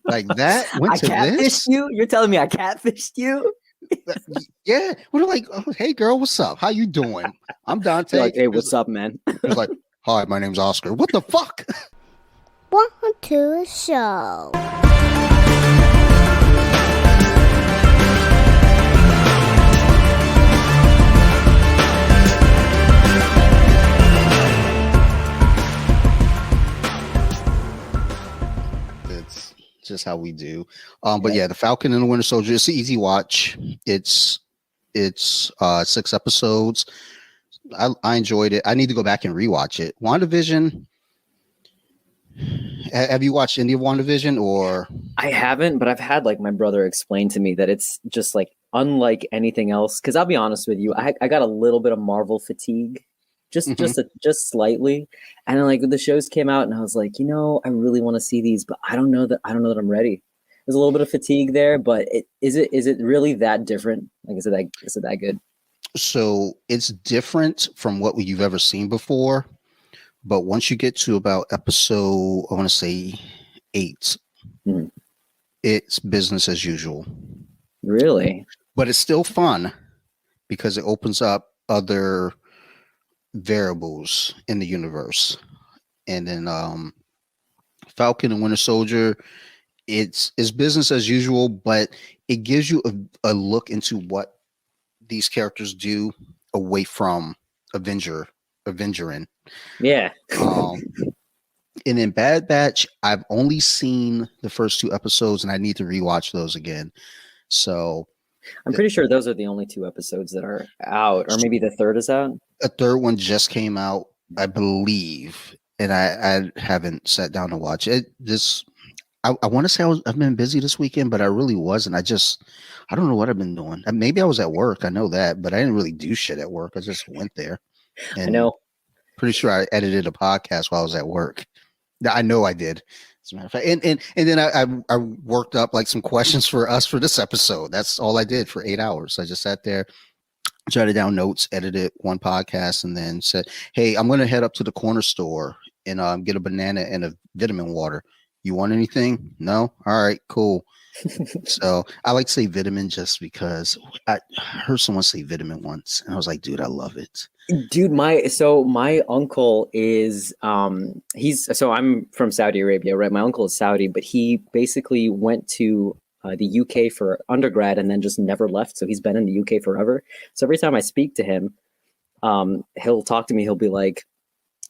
Like that went I to catfished this. you? You're telling me I catfished you? Yeah, we're like, oh, hey girl, what's up? How you doing? I'm You're Dante. like, hey, He was, what's up, man? he was like, hi, my name's Oscar. What the fuck? Welcome to the show. It's just how we do. But yeah, The Falcon and the Winter Soldier, it's an easy watch. It's 6 episodes. I enjoyed it. I need to go back and rewatch it. WandaVision. Have you watched any of WandaVision or? I haven't, but I've had like my brother explain to me that it's just like unlike anything else. Because I'll be honest with you, I got a little bit of Marvel fatigue, just just slightly. And then like the shows came out, and I was like, I really want to see these, but I don't know that I'm ready. There's a little bit of fatigue there, but is it really that different? Like, is it that good? So it's different from what you've ever seen before. But once you get to about episode, I want to say 8, it's business as usual. Really? But it's still fun because it opens up other variables in the universe. And then Falcon and Winter Soldier, it's business as usual, but it gives you a look into what these characters do away from Avengering. Yeah. And in Bad Batch, I've only seen the first 2 episodes, and I need to rewatch those again. So I'm pretty sure those are the only 2 episodes that are out, or maybe the third is out. A third one just came out, I believe, and I haven't sat down to watch it. I want to say I've been busy this weekend, but I really wasn't. I don't know what I've been doing. Maybe I was at work. I know that, but I didn't really do shit at work. I just went there. And I know. Pretty sure I edited a podcast while I was at work. I know I did. As a matter of fact, and then I worked up like some questions for us for this episode. That's all I did for 8 hours. I just sat there, jotted down notes, edited one podcast, and then said, "Hey, I'm going to head up to the corner store and get a banana and a vitamin water. You want anything? No? All right, cool." So I like to say vitamin just because I heard someone say vitamin once, and I was like, "Dude, I love it." Dude, my uncle is I'm from Saudi Arabia, right? My uncle is Saudi, but he basically went to the UK for undergrad and then just never left. So he's been in the UK forever. So every time I speak to him, he'll talk to me. He'll be like,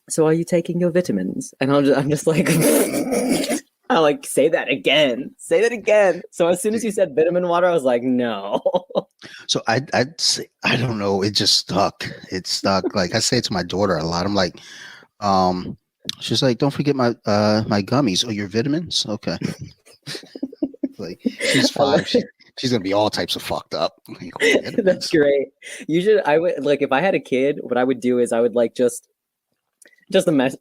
"So are you taking your vitamins?" And I'm just like, I like say that again. So as soon as you said vitamin water, I was like, no. So I'd say, I don't know. It just stuck. It stuck. Like I say it to my daughter a lot. I'm like, she's like, "Don't forget my my gummies or your vitamins." Okay. Like she's 5. She's gonna be all types of fucked up. Like, that's great. I would like if I had a kid, what I would do is I would like just to mess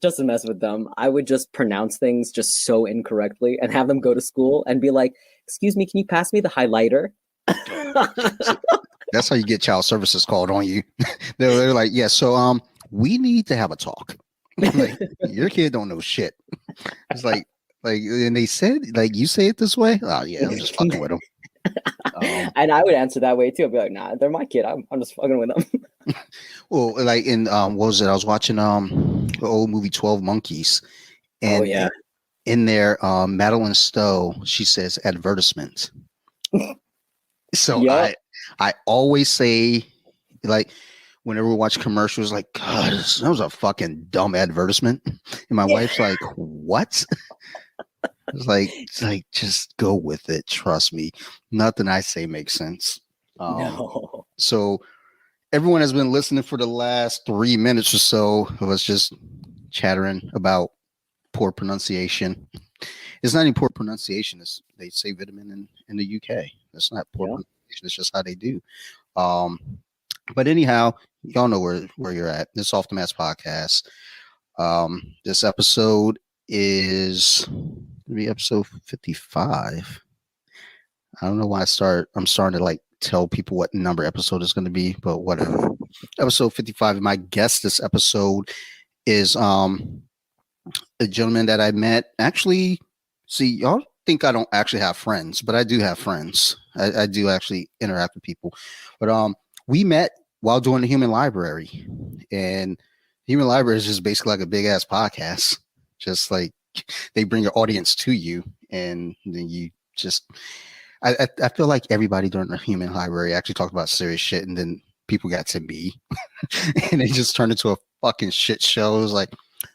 with them. I would just pronounce things just so incorrectly and have them go to school and be like, "Excuse me, can you pass me the highlighter?" That's how you get child services called on you. They're like, "Yeah, so we need to have a talk." Like, your kid don't know shit. It's like, and they said, like, "You say it this way?" Oh yeah, I'm just fucking with them. And I would answer that way too. I'd be like, "Nah, they're my kid. I'm just fucking with them." Well, like in what was it? I was watching the old movie 12 Monkeys, and in there, Madeline Stowe, she says advertisement. So I always say, like, whenever we watch commercials, like, "God, that was a fucking dumb advertisement," and my wife's like, "What?" It's like just go with it. Trust me, nothing I say makes sense. No. So everyone has been listening for the last 3 minutes or so of us just chattering about poor pronunciation. It's not any poor pronunciation. They say vitamin in the UK. That's not poor pronunciation. It's just how they do. But anyhow, y'all know where you're at. This Off the Mats podcast. This episode is gonna be episode 55. I don't know why I'm starting to like tell people what number episode is going to be, but whatever. Episode 55. My guest this episode is a gentleman that I met. Actually, see, y'all think I don't actually have friends, but I do have friends. I do actually interact with people. But we met while doing the Human Library, and Human Library is just basically like a big ass podcast. Just like they bring your audience to you, and then you just. I feel like everybody during the Human Library actually talked about serious shit, and then people got to me, and it just turned into a fucking shit show. It was like,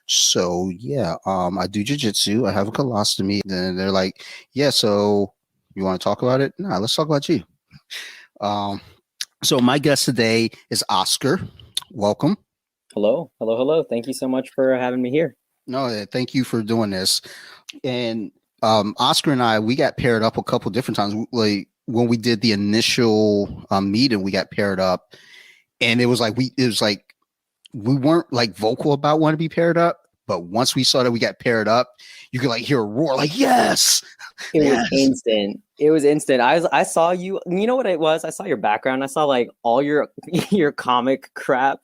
so yeah, I do jujitsu. I have a colostomy. Then they're like, yeah, so you want to talk about it? Nah, let's talk about you. So my guest today is Oscar. Welcome. Hello. Thank you so much for having me here. No, thank you for doing this. And Oscar and I, we got paired up a couple different times. Like when we did the initial meeting, we got paired up, and it was like we weren't like vocal about wanting to be paired up, but once we saw that we got paired up, you could like hear a roar, like yes. It was instant. I saw you. You know what it was? I saw your background. I saw like all your comic crap.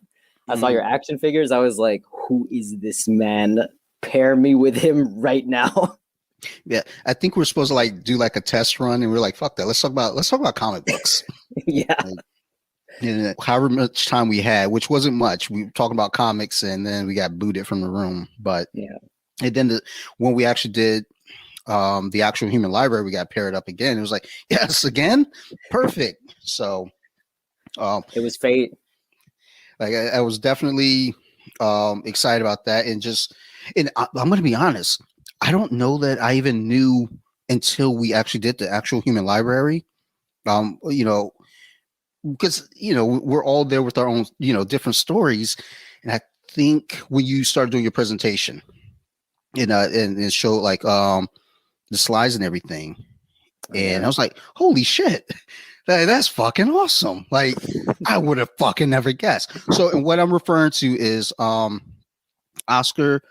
I saw your action figures. I was like, who is this man? Pair me with him right now. Yeah, I think we're supposed to like do like a test run, and we're like, fuck that. Let's talk about comic books. Yeah. And however much time we had, which wasn't much, we were talking about comics, and then we got booted from the room. But yeah, and then when we actually did the actual Human Library, we got paired up again. It was like, yes, again, perfect. So it was fate. Like I was definitely excited about that, and I'm going to be honest. I don't know that I even knew until we actually did the actual Human Library. Because we're all there with our own different stories, and I think when you started doing your presentation and show like the slides and everything, and I was like, holy shit, that's fucking awesome. Like I would have fucking never guessed. So, and what I'm referring to is Oscar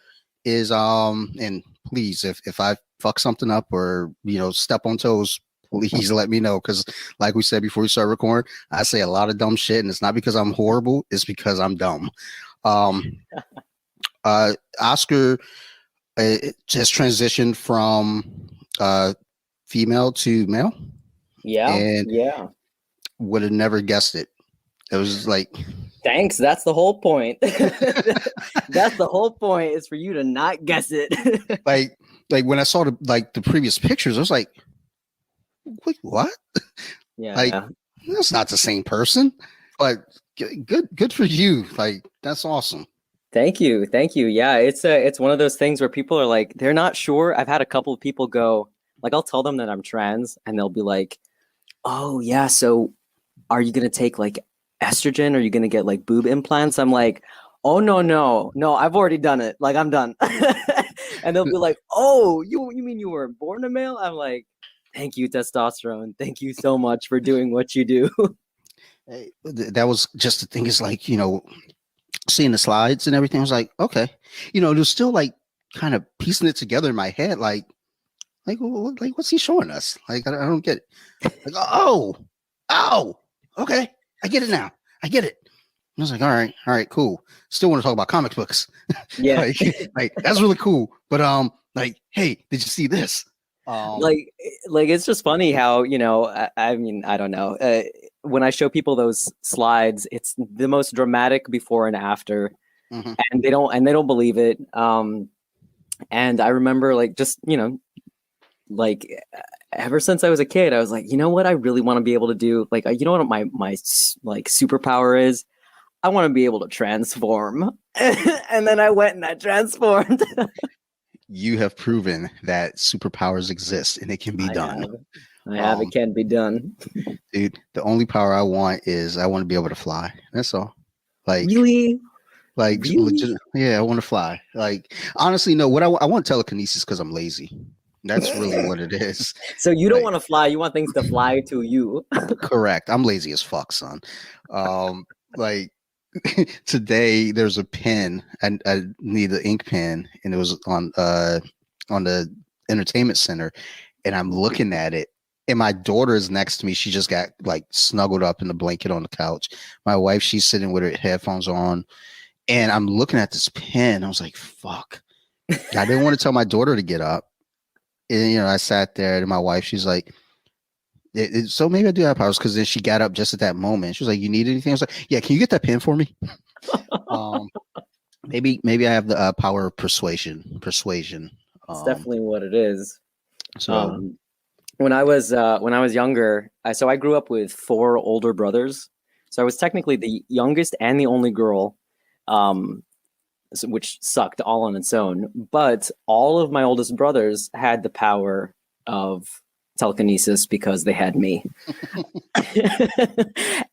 is and please, if I fuck something up or step on toes, please let me know, because like we said before we start recording, I say a lot of dumb shit, and it's not because I'm horrible, it's because I'm dumb. Oscar just transitioned from female to male. Yeah. Would have never guessed it. It was like, thanks. That's the whole point. That's the whole point, is for you to not guess it. like when I saw the previous pictures, I was like, wait, what? Yeah. That's not the same person. But good for you. Like that's awesome. Thank you. Yeah, it's one of those things where people are like, they're not sure. I've had a couple of people go, like, I'll tell them that I'm trans, and they'll be like, oh yeah, so are you gonna take like estrogen? Are you gonna get like boob implants? I'm like, oh no, I've already done it. Like I'm done. And they'll be like, oh, you mean you were born a male? I'm like, thank you, testosterone. Thank you so much for doing what you do. Hey, that was just the thing, is like, seeing the slides and everything. I was like, okay, there's still like kind of piecing it together in my head. Like what's he showing us? Like, I don't get it. Like, oh, okay. I get it now. I get it. And I was like, all right, cool. Still want to talk about comic books. Yeah. like that's really cool. But like, hey, did you see this? Like it's just funny how, I mean, I don't know. When I show people those slides, it's the most dramatic before and after, and they don't believe it. And I remember like just, like ever since I was a kid, I was like, you know what I really want to be able to do? Like, you know what my like superpower is? I want to be able to transform. And then I went and I transformed. You have proven that superpowers exist and it can be done. I have. It can be done. Dude, the only power I want is I want to be able to fly. That's all. Like really? Like, really? Legit, yeah, I want to fly. Like, honestly, no. What I want telekinesis because I'm lazy. That's really what it is. So you don't want to fly. You want things to fly to you. Correct. I'm lazy as fuck, son. Like today, there's a pen, and I need an ink pen, and it was on the entertainment center, and I'm looking at it. And my daughter is next to me. She just got like snuggled up in the blanket on the couch. My wife, she's sitting with her headphones on. And I'm looking at this pen. I was like, fuck. I didn't want to tell my daughter to get up. and, I sat there, and my wife, she's like, so maybe I do have powers, because then she got up just at that moment. She was like, "You need anything?" I was like, "Yeah, can you get that pen for me?" um, maybe I have the power of persuasion. Persuasion. It's definitely what it is. So When I was younger, so I grew up with 4 older brothers. So I was technically the youngest and the only girl, which sucked all on its own. But all of my oldest brothers had the power of telekinesis because they had me.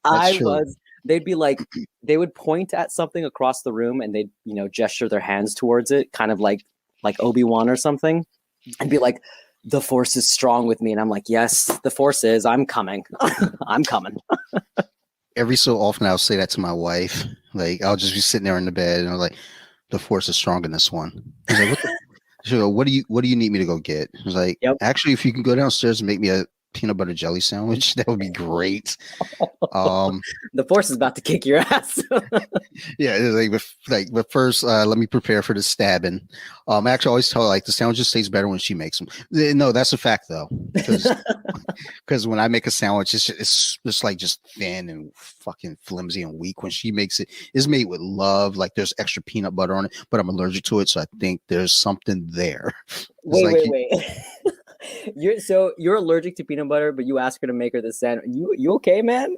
that's true. They'd be like, they would point at something across the room and they'd, gesture their hands towards it, kind of like Obi-Wan or something, and be like, the force is strong with me. And I'm like, yes, the force is. I'm coming. I'm coming. Every so often, I'll say that to my wife. Like, I'll just be sitting there in the bed, and I'm like, "The force is strong in this one." I was like, She'll go, what do you need me to go get? I was like, Yep. actually, if you can go downstairs and make me a peanut butter jelly sandwich, that would be great. The force is about to kick your ass. Yeah, it's but first, let me prepare for the stabbing. Actually, I always tell her, like, the sandwiches taste better when she makes them. No, that's a fact though, because when I make a sandwich, it's just like just thin and fucking flimsy and weak. When she makes it, it's made with love. Like, there's extra peanut butter on it, but I'm allergic to it, so I think there's something there. Wait. You're allergic to peanut butter, but you ask her to make her the sandwich. You okay, man?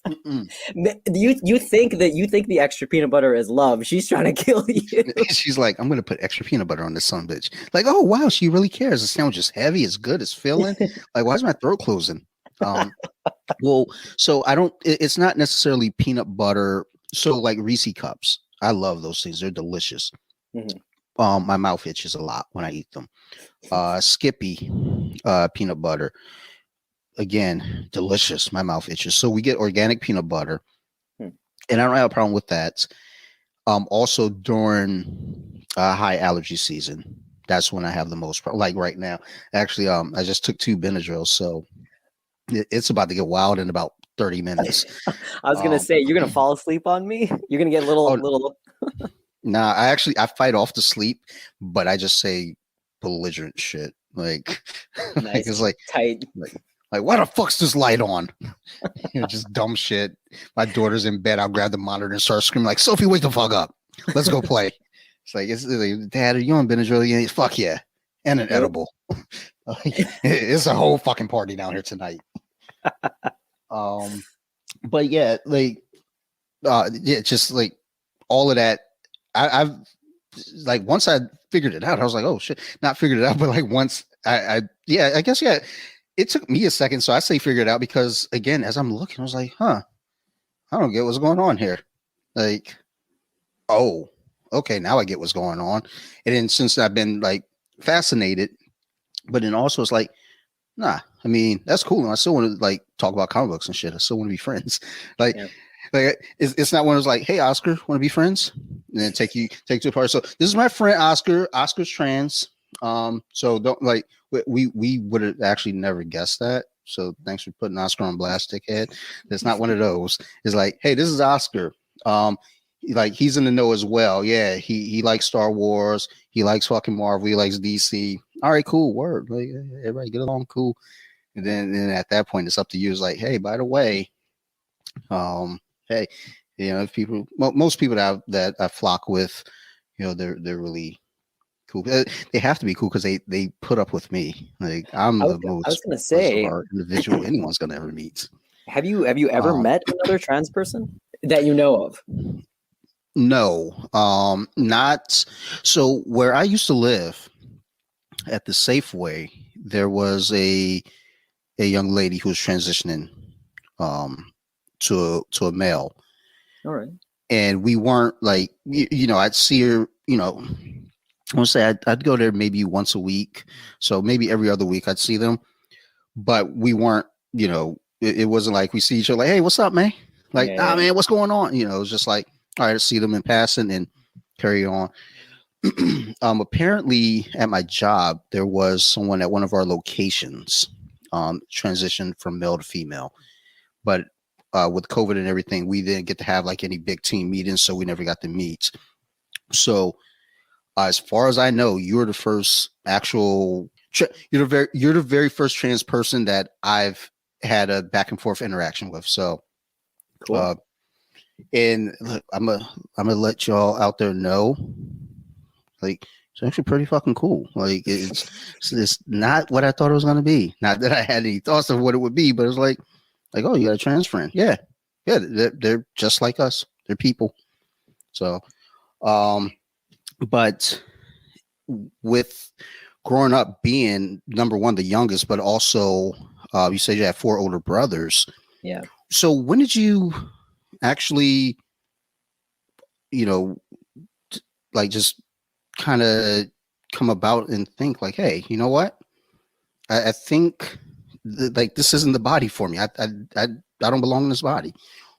You think the extra peanut butter is love? She's trying to kill you. She's like, I'm gonna put extra peanut butter on this son bitch. Like, oh wow, she really cares. The sandwich is heavy, it's good, it's filling. Like, why is my throat closing? Well, so I don't. It's not necessarily peanut butter. So like Reese cups, I love those things. They're delicious. Mm-hmm. My mouth itches a lot when I eat them. Skippy, peanut butter. Again, delicious. My mouth itches. So we get organic peanut butter, and I don't have a problem with that. Also during high allergy season, that's when I have the most problem. Like right now, actually, I just took 2 Benadryl, so it's about to get wild in about 30 minutes. I was gonna say, you're gonna fall asleep on me. You're gonna get little. Nah, I fight off the sleep, but I just say belligerent shit. Like, Nice. It's like tight. Like, why the fuck's this light on? Just dumb shit. My daughter's in bed. I'll grab the monitor and start screaming like, Sophie, wake the fuck up. Let's go play. It's like, Dad, are you on Benadryl? Yeah, fuck yeah. And an edible. It's a whole fucking party down here tonight. But yeah, just like all of that. I've like, once I figured it out, I was like, oh shit. Not figured it out, but like once I guess, yeah. It took me a second, so I say figure it out, because again, as I'm looking, I was like, I don't get what's going on here. Like, oh, okay, now I get what's going on. And then since I've been like fascinated, but then also it's like, nah, I mean, that's cool. And I still want to like talk about comic books and shit. I still want to be friends. Like, it's not one of those like, hey, Oscar, want to be friends? And then take you to a party. So this is my friend Oscar. Oscar's trans. So don't like, we would have actually never guessed that. So thanks for putting Oscar on blast, dickhead. It's not one of those. It's like, hey, this is Oscar. Like, he's in the know as well. Yeah, he likes Star Wars. He likes fucking Marvel. He likes DC. All right, cool. Word. Like, everybody get along, cool. And then at that point, it's up to you. It's like, hey, by the way, hey, if most people that I flock with, they're really cool. They have to be cool because they put up with me. Like, I'm the most. I was gonna say, individual anyone's gonna ever meet. Have you ever met another trans person that you know of? No, not. So where I used to live at the Safeway, there was a young lady who was transitioning to a male. All right. And we weren't like, I'd see her, I want to say I'd go there maybe once a week. So maybe every other week I'd see them, but we weren't, it wasn't like we see each other like, hey, what's up, man? Like, man, what's going on? It was just like, all right, see them in passing and carry on. Apparently at my job, there was someone at one of our locations transitioned from male to female, but with COVID and everything, we didn't get to have like any big team meetings, so we never got to meet. So as far as I know, you're the first actual You're the very first trans person that I've had a back and forth interaction with. So, Cool. and look, I'm gonna let y'all out there know, like, it's actually pretty fucking cool. Like, it's not what I thought it was gonna be. Not that I had any thoughts of what it would be, but it's like, oh, you got a trans friend? Yeah, they're just like us. They're people. So, but with growing up being number one, the youngest, but also you said you had 4 older brothers. Yeah. So when did you actually, like just kind of come about and think like, hey, you know what? I think like this isn't the body for me. I don't belong in this body.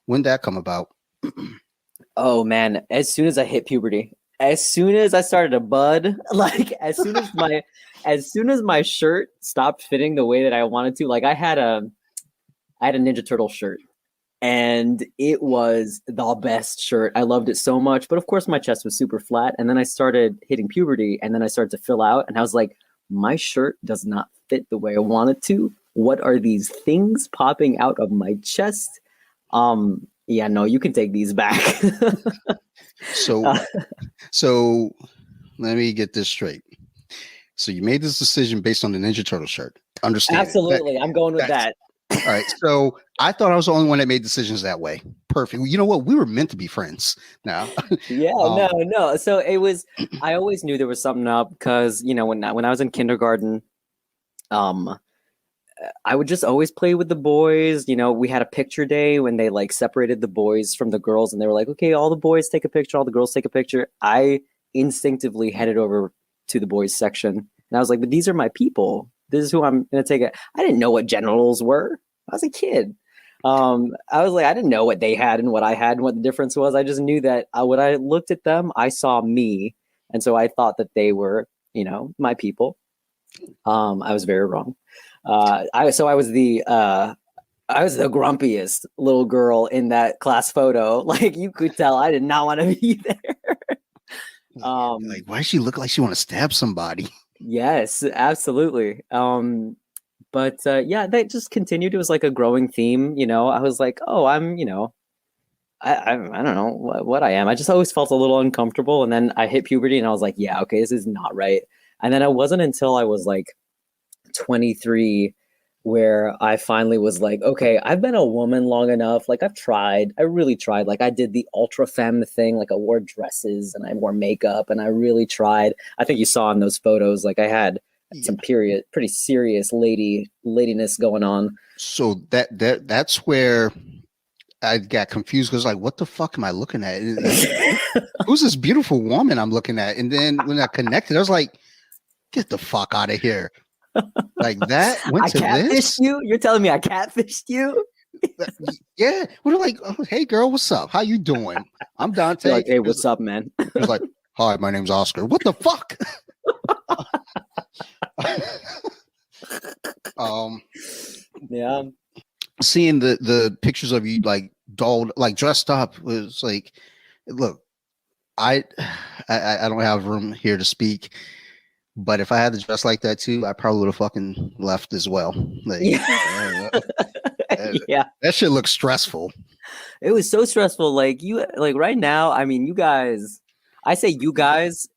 When did that come about? Oh man, as soon as I hit puberty, as soon as I started to bud, like as soon as my shirt stopped fitting the way that I wanted to, like I had a Ninja Turtle shirt and it was the best shirt. I loved it so much, but of course my chest was super flat, and then I started hitting puberty and then I started to fill out and I was like, my shirt does not fit the way I want it to. What are these things popping out of my chest? Yeah, no, you can take these back. So let me get this straight. So you made this decision based on the Ninja Turtle shirt. Understand? Absolutely. I'm going with that. All right. So I thought I was the only one that made decisions that way. Perfect. You know what? We were meant to be friends now. Yeah, no. So it was, I always knew there was something up because, when I was in kindergarten, I would just always play with the boys. We had a picture day when they like separated the boys from the girls and they were like, okay, all the boys take a picture, all the girls take a picture. I instinctively headed over to the boys section and I was like, but these are my people. This is who I'm going to take it. I didn't know what genitals were. I was a kid. I was like, I didn't know what they had and what I had and what the difference was. I just knew that when I looked at them, I saw me. And so I thought that they were, my people. I was very wrong. I was the grumpiest little girl in that class photo. Like you could tell I did not want to be there. Like, why does she look like she want to stab somebody? Yes, absolutely. But yeah, that just continued. It was like a growing theme. I was like, oh, I'm, I don't know what I am. I just always felt a little uncomfortable. And then I hit puberty and I was like, yeah, okay, this is not right. And then it wasn't until I was like 23 where I finally was like, okay, I've been a woman long enough. Like I really tried. Like I did the ultra femme thing. Like I wore dresses and I wore makeup and I really tried. I think you saw in those photos, like I had some pretty serious ladiness going on. So that's where I got confused because like, what the fuck am I looking at? Who's this beautiful woman I'm looking at? And then when I connected, I was like, get the fuck out of here. Like that went to catfished this? You? You're telling me I catfished you? Yeah. We're like, oh, hey girl, what's up? How you doing? I'm Dante. Like, hey, what's up, man? It's like, hi, my name's Oscar. What the fuck? Yeah. Seeing the pictures of you like dolled, like dressed up was like, look, I don't have room here to speak. But if I had to dress like that too, I probably would have fucking left as well. Like, yeah. That shit looks stressful. It was so stressful. Like right now, I mean, you guys, I say you guys,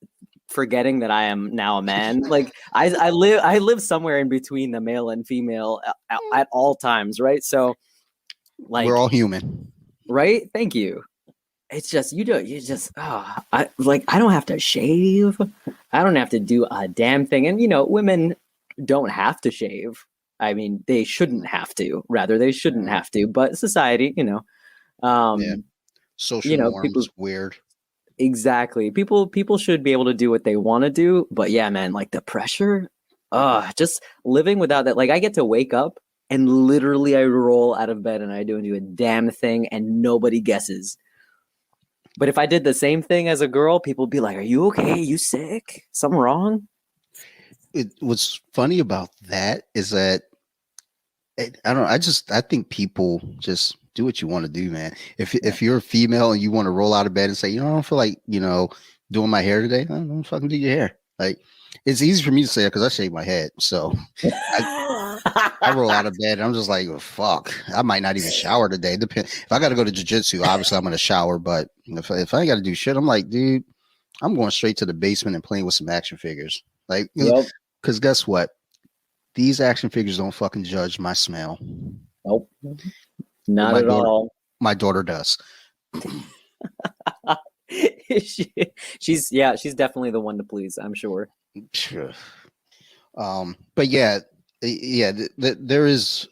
forgetting that I am now a man. Like I live somewhere in between the male and female at all times, right? So like we're all human. Right? Thank you. It's just I don't have to shave. I don't have to do a damn thing. And women don't have to shave. I mean, they shouldn't have to. Rather, they shouldn't have to. But society, social norms, people, weird. Exactly. People should be able to do what they want to do. But yeah, man, like the pressure, just living without that. Like I get to wake up and literally I roll out of bed and I don't do a damn thing and nobody guesses. But if I did the same thing as a girl, people would be like, are you okay? Are you sick? Something wrong? What's funny about that is that I don't know. I think people just do what you want to do, man. If you're a female and you want to roll out of bed and say, I don't feel like, doing my hair today, I don't fucking do your hair. Like, It's easy for me to say it because I shave my head. So I roll out of bed and I'm just like, oh, fuck. I might not even shower today. Depend if I got to go to jiu-jitsu, obviously I'm gonna shower. But if I ain't got to do shit, I'm like, dude, I'm going straight to the basement and playing with some action figures. Like, Yep. because guess what? These action figures don't fucking judge my smell. Nope. Not my at daughter, all. My daughter does. She's definitely the one to please, I'm sure. Sure. But yeah, there is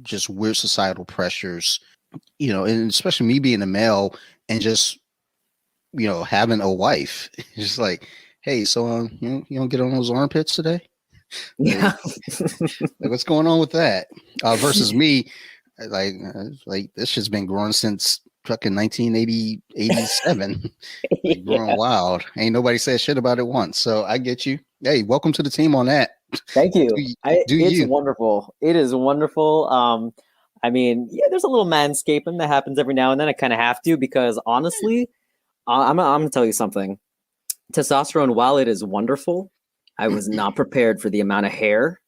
just weird societal pressures, and especially me being a male and just having a wife. Just like, hey, so you don't get on those armpits today? Yeah. Like what's going on with that? Versus me, like this shit's been growing since fucking 1987. Like growing wild. Ain't nobody said shit about it once. So I get you. Hey, welcome to the team on that. Thank you. It's you. wonderful. It is wonderful. I mean, yeah, there's a little manscaping that happens every now and then. I kind of have to because honestly, I'm gonna tell you something. Testosterone, while it is wonderful, I was not prepared for the amount of hair,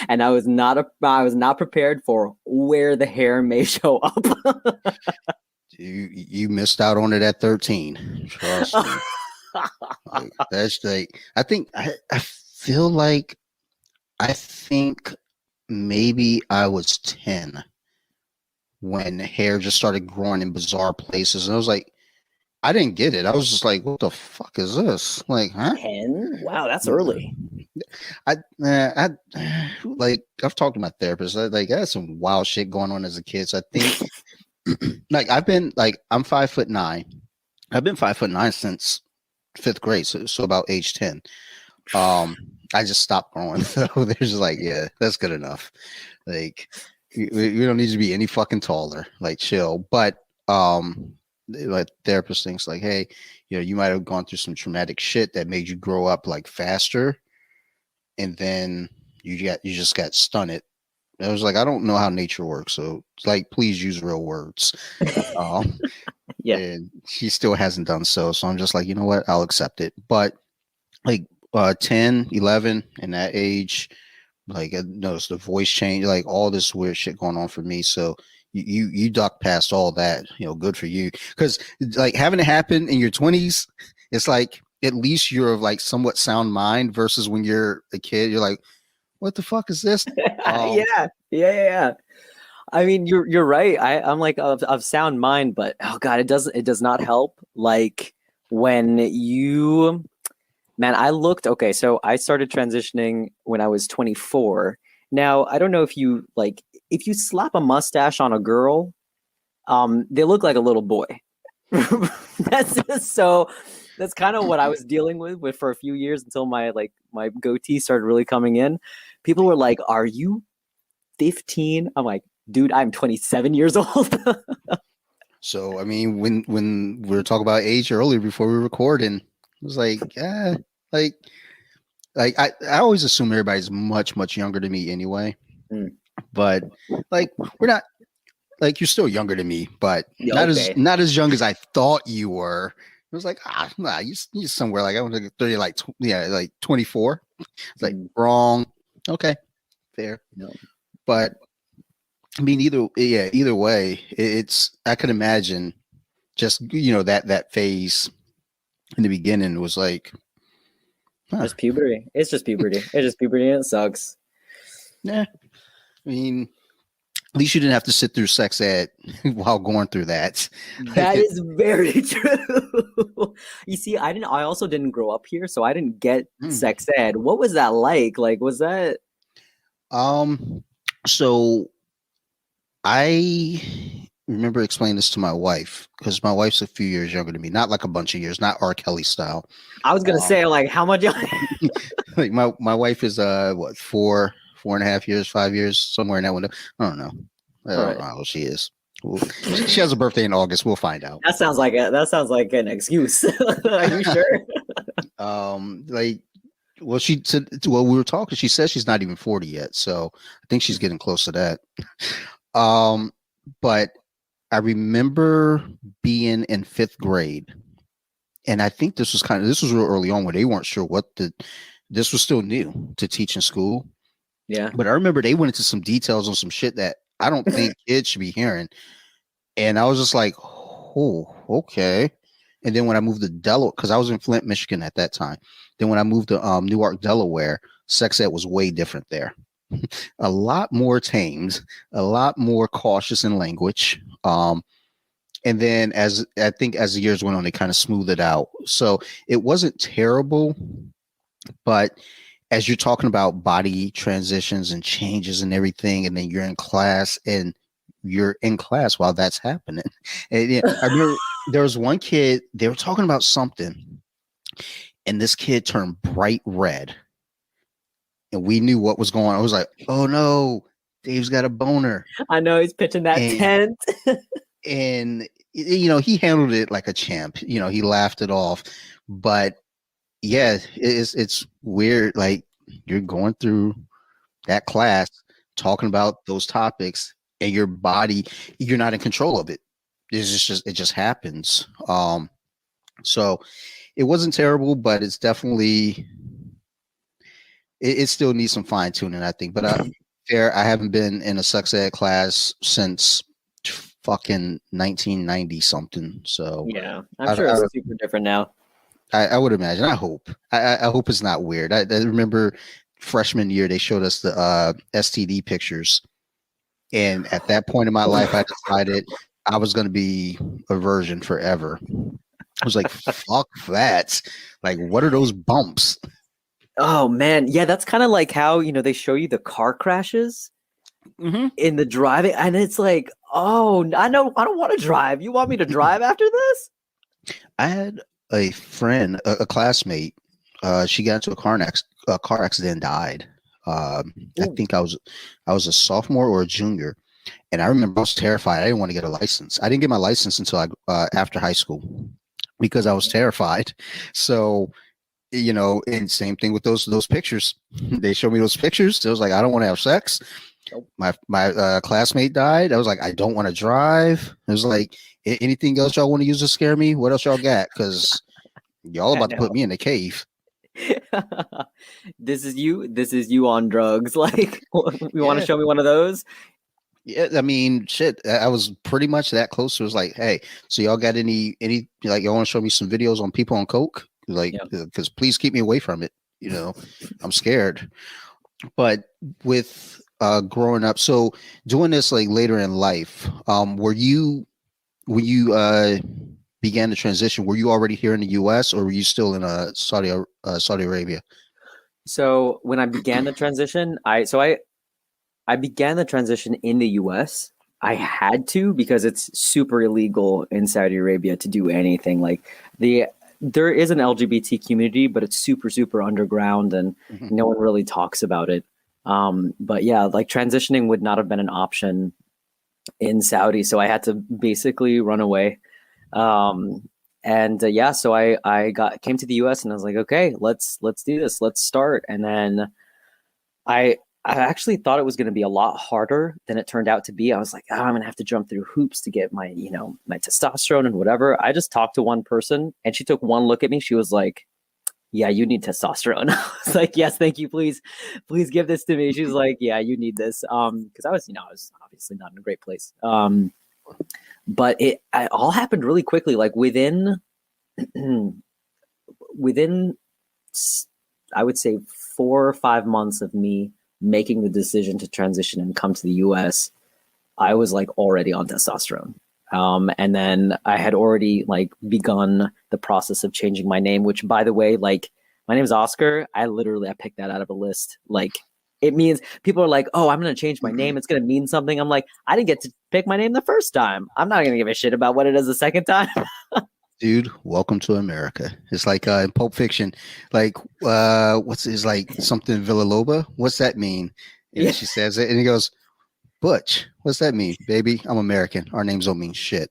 and I was not prepared for where the hair may show up. You missed out on it at 13. Trust me. Like, that's like I feel like I think maybe I was 10 when hair just started growing in bizarre places, and I was like, I didn't get it. I was just like, what the fuck is this? Like, huh? 10? Wow, that's early. I like I've talked to my therapist. I had some wild shit going on as a kid. So I think like I'm 5'9". I've been 5'9" since 5th grade, so about age 10. I just stopped growing. So they're just like, yeah, that's good enough. Like we don't need to be any fucking taller. Like chill. But like therapist thinks like, hey, you might have gone through some traumatic shit that made you grow up like faster, and then you just got stunted. I was like, I don't know how nature works, so it's like, please use real words. Yeah. And she still hasn't done so. So I'm just like, you know what? I'll accept it. But like 10, 11 in that age, like I noticed the voice change, like all this weird shit going on for me. So you duck past all that, good for you. Because like having it happen in your 20s, it's like at least you're of like somewhat sound mind versus when you're a kid, you're like, what the fuck is this? Yeah. I mean, you're right. I'm like of sound mind, but oh god, it does not help. Like when you, man, okay. So I started transitioning when I was 24. Now I don't know if you if you slap a mustache on a girl, they look like a little boy. That's kind of what I was dealing with for a few years until my goatee started really coming in. People were like, "Are you 15?" I'm like, dude, I'm 27 years old. So I mean, when we were talking about age earlier before we record, and it was like, like I always assume everybody's much younger than me anyway. But like we're not, like you're still younger than me, but not as young as I thought you were. It was like, nah, you somewhere like I want to get 30, like like 24. It's like wrong. Okay, fair. No. But I mean, either way, it's I could imagine just that phase in the beginning was like, just puberty. It's just puberty. It's just puberty, and it sucks. Yeah, I mean, at least you didn't have to sit through sex ed while going through that. That is very true. You see, I also didn't grow up here, so I didn't get sex ed. What was that like? Like, was that? So I remember explaining this to my wife because my wife's a few years younger than me, not like a bunch of years, not R. Kelly style. I was gonna say, like, how much? Like my wife is 4.5 years, 5 years, somewhere in that window. I don't know. I don't know how old she is. She has a birthday in August. We'll find out. That sounds like an excuse. Are you sure? Well, she said. Well, we were talking. She says she's not even 40 yet, so I think she's getting close to that. But I remember being in 5th grade, and I think this was real early on where they weren't sure this was still new to teach in school. Yeah. But I remember they went into some details on some shit that I don't think kids should be hearing. And I was just like, oh, okay. And then when I moved to Delaware, because I was in Flint, Michigan at that time. Then when I moved to Newark, Delaware, sex ed was way different there. A lot more tamed, a lot more cautious in language. And then as the years went on, they kind of smoothed it out. So it wasn't terrible, but as you're talking about body transitions and changes and everything, and then you're in class while that's happening. And yeah, I remember there was one kid, they were talking about something, and this kid turned bright red. And we knew what was going on. I was like, oh no, Dave's got a boner. I know he's pitching that tent. And he handled it like a champ. He laughed it off. But yeah, it's weird. Like, you're going through that class talking about those topics, and your body, you're not in control of it. It just happens. So it wasn't terrible, but it's definitely it still needs some fine tuning, I think. But I haven't been in a sex ed class since fucking 1990 something. So yeah, I'm sure it's super different now. I would imagine. I hope. I hope it's not weird. I remember freshman year they showed us the STD pictures, and at that point in my life, I decided I was going to be a virgin forever. I was like, fuck that. Like, what are those bumps? Oh man, yeah, that's kind of like how they show you the car crashes in the driving, and it's like, oh, I don't want to drive. You want me to drive after this? I had a friend, a classmate. She got into a car accident and died. I think I was a sophomore or a junior, and I remember I was terrified. I didn't want to get a license. I didn't get my license until after high school because I was terrified. So, and same thing with those pictures. They showed me those pictures. It was like, I don't want to have sex. My classmate died. I was like, I don't want to drive. It was like, anything else y'all want to use to scare me? What else y'all got? Because y'all about to put me in a cave. This is you on drugs. Like, you want to show me one of those? Yeah, I mean, shit. I was pretty much that close. It was like, hey, so y'all got any like, y'all want to show me some videos on people on coke? Like, because please keep me away from it. I'm scared. But with growing up, so doing this like later in life, when you began the transition, were you already here in the U.S. or were you still in Saudi Arabia? So when I began the transition, I began the transition in the U.S. I had to, because it's super illegal in Saudi Arabia to do anything. Like, there is an LGBT community, but it's super, super underground, and no one really talks about it. But yeah, like, transitioning would not have been an option in Saudi, so I had to basically run away. So I came to the US, and I was like, okay, let's do this. Let's start. And then I actually thought it was going to be a lot harder than it turned out to be. I was like, I'm going to have to jump through hoops to get my testosterone and whatever. I just talked to one person, and she took one look at me. She was like, yeah, you need testosterone. I was like, yes, thank you. Please give this to me. She was like, yeah, you need this. Cause I was obviously not in a great place. But it all happened really quickly. Like, within, I would say 4 or 5 months of me making the decision to transition and come to the US, I was like already on testosterone. And then I had already like begun the process of changing my name, which, by the way, like, my name is Oscar. I picked that out of a list. Like, it means, people are like, oh, I'm going to change my name, it's going to mean something. I'm like, I didn't get to pick my name the first time. I'm not going to give a shit about what it is the second time. Dude, welcome to America. It's like in Pulp Fiction, like is like something Villalobos. What's that mean? And she says it, and he goes, Butch, what's that mean, baby? I'm American. Our names don't mean shit.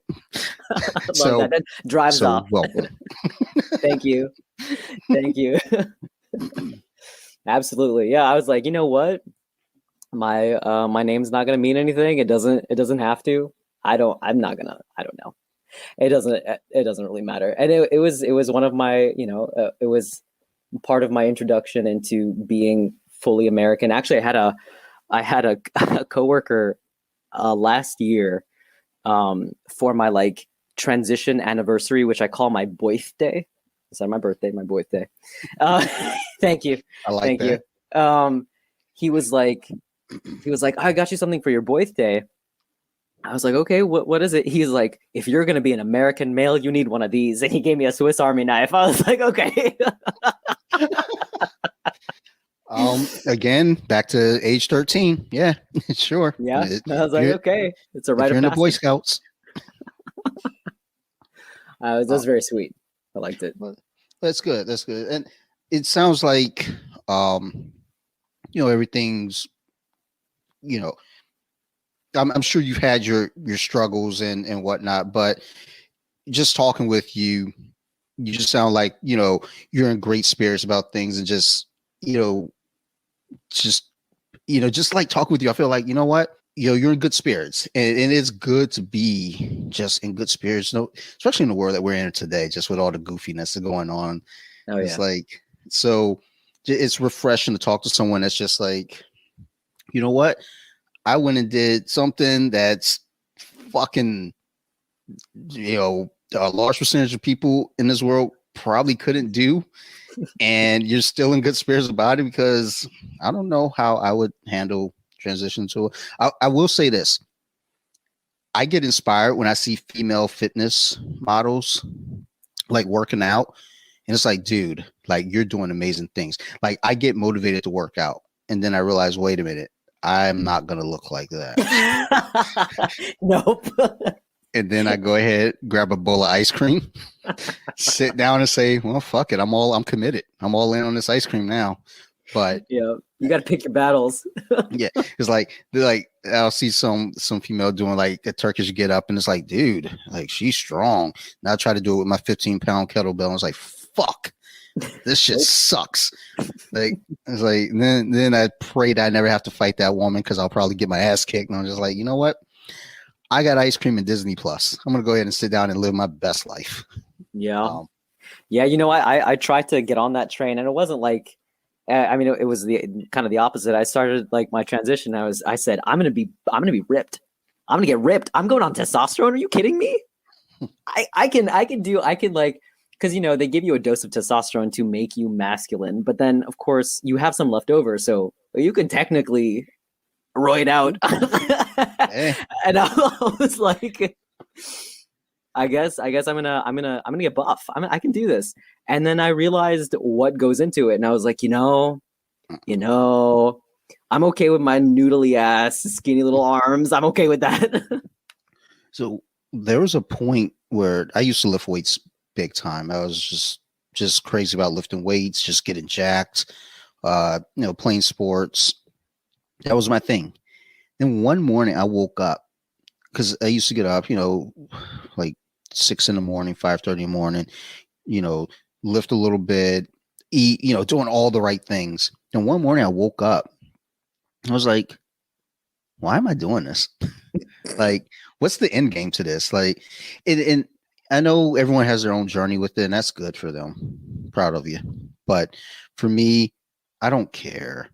So that drives off. Welcome. Thank you. Absolutely. Yeah. I was like, you know what? My name's not gonna mean anything. It doesn't have to. I don't know. it doesn't really matter. And it was one of my, it was part of my introduction into being fully American. Actually, I had a a coworker last year for my like transition anniversary, which I call my birthday. Is that my birthday? My birthday. Thank you. I like Thank that. you. He was like, I got you something for your birthday. I was like, okay, what is it? He's like, if you're gonna be an American male, you need one of these. And he gave me a Swiss Army knife. I was like, okay. Again, back to age 13. Yeah, sure. Yeah. If I was like, you're, okay, it's a if rite you're of in the Boy passage. Scouts. That's very sweet. I liked it. Well, that's good. That's good. And it sounds like, everything's, you know, I'm sure you've had your struggles and whatnot, but just talking with you, you just sound like, you're in great spirits about things and just, just, just like talking with you. I feel like, you know what? You're in good spirits, and it's good to be just in good spirits. No, especially in the world that we're in today, just with all the goofiness that's going on. Oh It's yeah. like, so it's refreshing to talk to someone that's just like, you know what? I went and did something that's fucking, a large percentage of people in this world probably couldn't do. And you're still in good spirits about it, because I don't know how I would handle transition to it. I will say this. I get inspired when I see female fitness models like working out. And it's like, dude, like you're doing amazing things. Like I get motivated to work out. And then I realize, wait a minute, I'm not going to look like that. Nope. And then I go ahead, grab a bowl of ice cream, sit down and say, well, fuck it. I'm committed. I'm all in on this ice cream now. But yeah, you got to pick your battles. yeah, it's like, I'll see some female doing like a Turkish get up, and it's like, dude, like she's strong. And I try to do it with my 15-pound kettlebell, and it's like, fuck, this shit sucks. Like, it's like, then I prayed I never have to fight that woman, because I'll probably get my ass kicked. And I'm just like, you know what? I got ice cream and Disney Plus. I'm gonna go ahead and sit down and live my best life. Yeah. Yeah, I tried to get on that train, and it wasn't like, I mean, it was the kind of the opposite. I started like my transition. I said, I'm gonna be ripped. I'm gonna get ripped. I'm going on testosterone. Are you kidding me? I can like, because they give you a dose of testosterone to make you masculine, but then of course you have some left over, so you can technically roid out. Hey. And I was like, I guess I'm gonna get buff. I can do this. And then I realized what goes into it, and I was like, I'm okay with my noodly ass, skinny little arms. I'm okay with that. So there was a point where I used to lift weights big time. I was just crazy about lifting weights, just getting jacked, playing sports. That was my thing. Then one morning I woke up, because I used to get up, like 6 in the morning, 5:30 in the morning, lift a little bit, eat, doing all the right things. And one morning I woke up, I was like, why am I doing this? Like, what's the end game to this? Like, and I know everyone has their own journey with it, and that's good for them. Proud of you. But for me, I don't care.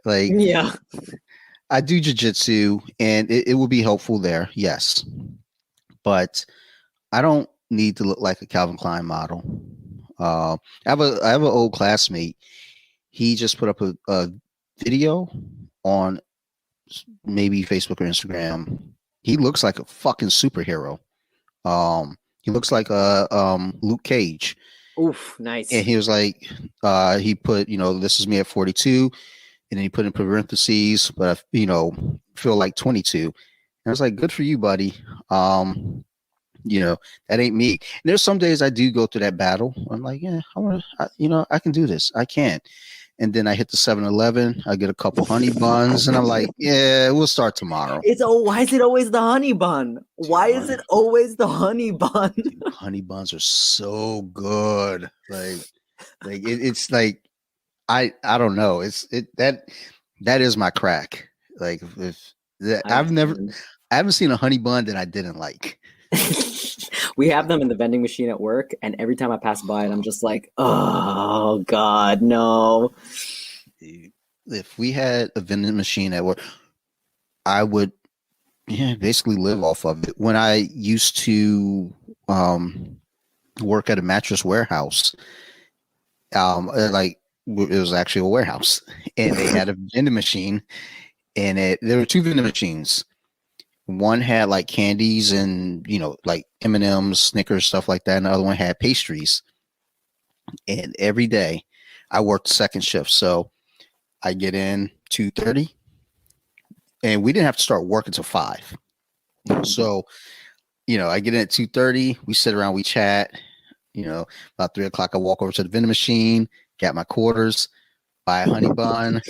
Like, Yeah. I do jujitsu, and it will be helpful there, yes. But I don't need to look like a Calvin Klein model. I have an old classmate. He just put up a video on maybe Facebook or Instagram. He looks like a fucking superhero. He looks like a Luke Cage. Oof, nice. And he was like, he put, this is me at 42. And then he put in parentheses, but I, feel like 22. And I was like, good for you, buddy. That ain't me. And there's some days I do go through that battle. I'm like, yeah, I can do this. I can. And then I hit the 7-Eleven. I get a couple honey buns, and I'm like, yeah, we'll start tomorrow. Why is it always the honey bun? Why is it always the honey bun? Dude, honey buns are so good. It's like, I don't know. That is my crack. Like, I haven't seen a honey bun that I didn't like. We have them in the vending machine at work, and every time I pass by it, I'm just like, oh God, no. If we had a vending machine at work, I would basically live off of it. When I used to work at a mattress warehouse, like it was actually a warehouse, and they had a vending machine, and there were two vending machines. One had like candies and like M&Ms, Snickers, stuff like that, and the other one had pastries. And every day, I worked second shift, so I get in 2:30, and we didn't have to start work until 5. So, I get in at 2:30. We sit around, we chat. About 3 o'clock, I walk over to the vending machine, get my quarters, buy a honey bun,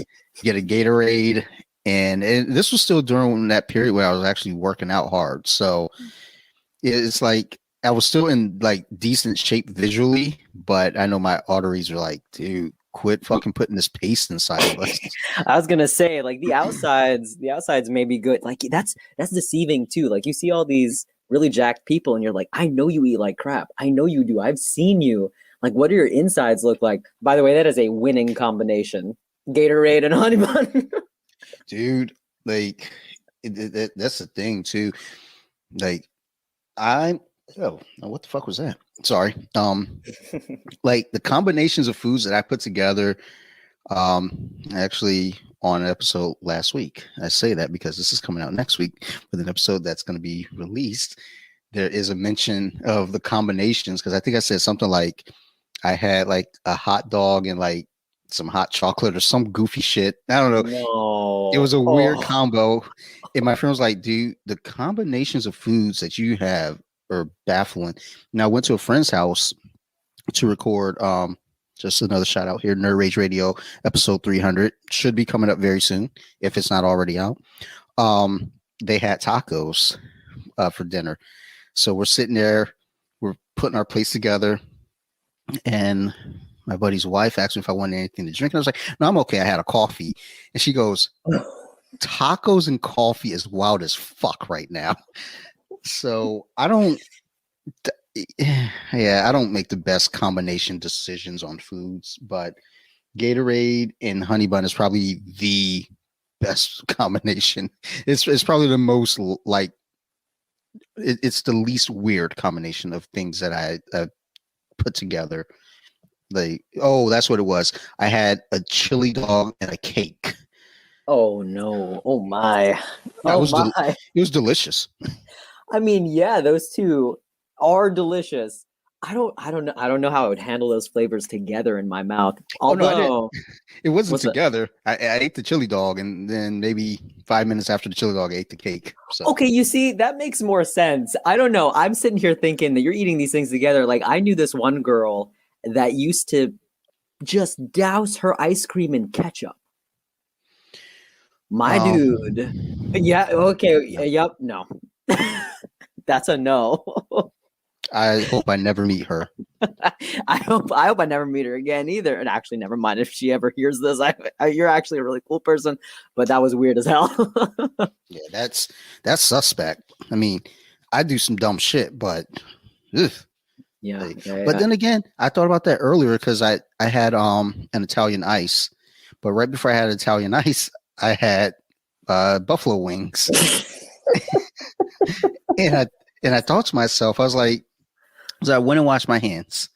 get a Gatorade. And this was still during that period where I was actually working out hard. So it's like I was still in like decent shape visually, but I know my arteries are like, dude, quit fucking putting this paste inside of us. I was gonna say, like, the outsides may be good. Like that's deceiving too. Like you see all these really jacked people and you're like, I know you eat like crap. I know you do. I've seen you. Like, what do your insides look like? By the way, that is a winning combination. Gatorade and honey bun. Dude, like that's the thing too. Like what the fuck was that? Sorry. Like the combinations of foods that I put together, actually on an episode last week. I say that because this is coming out next week with an episode that's going to be released. There is a mention of the combinations because I think I said something like I had like a hot dog and like some hot chocolate or some goofy shit. I don't know. No. It was a weird combo. And my friend was like, dude, the combinations of foods that you have are baffling. And I went to a friend's house to record just another shout out here, Nerd Rage Radio episode 300 should be coming up very soon if it's not already out. They had tacos for dinner. So we're sitting there, we're putting our plates together, and my buddy's wife asked me if I wanted anything to drink. And I was like, no, I'm okay. I had a coffee. And she goes, tacos and coffee is wild as fuck right now. So I don't make the best combination decisions on foods, but Gatorade and honey bun is probably the best combination. It's probably the most like it's the least weird combination of things that I put together. Like, oh, that's what it was. I had a chili dog and a cake. Oh no! Oh my! It was delicious. I mean, yeah, those two are delicious. I don't know how I would handle those flavors together in my mouth. Although, no, it wasn't together. I ate the chili dog, and then maybe 5 minutes after the chili dog, I ate the cake. So. Okay, you see, that makes more sense. I don't know. I'm sitting here thinking that you're eating these things together. Like, I knew this one girl that used to just douse her ice cream in ketchup. My dude. Yeah, okay. Yep, no. That's a no. I hope I never meet her. I hope I never meet her again either. And actually, never mind if she ever hears this. You're actually a really cool person, but that was weird as hell. Yeah, that's suspect. I mean, I do some dumb shit, but ugh. Yeah, But then again, I thought about that earlier because I had an Italian ice, but right before I had Italian ice, I had buffalo wings. and I thought to myself, I was like, so I went and washed my hands.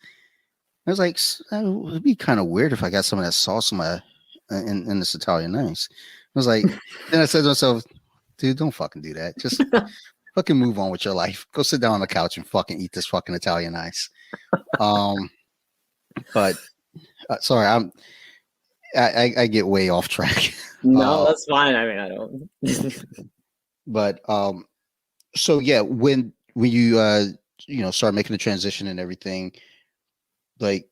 I was like, it would be kind of weird if I got some of that sauce in this Italian ice. I was like, then I said to myself, dude, don't fucking do that. Just fucking move on with your life. Go sit down on the couch and fucking eat this fucking Italian ice. But sorry, I get way off track. No, that's fine. I mean, I don't. But so yeah, when you start making the transition and everything, like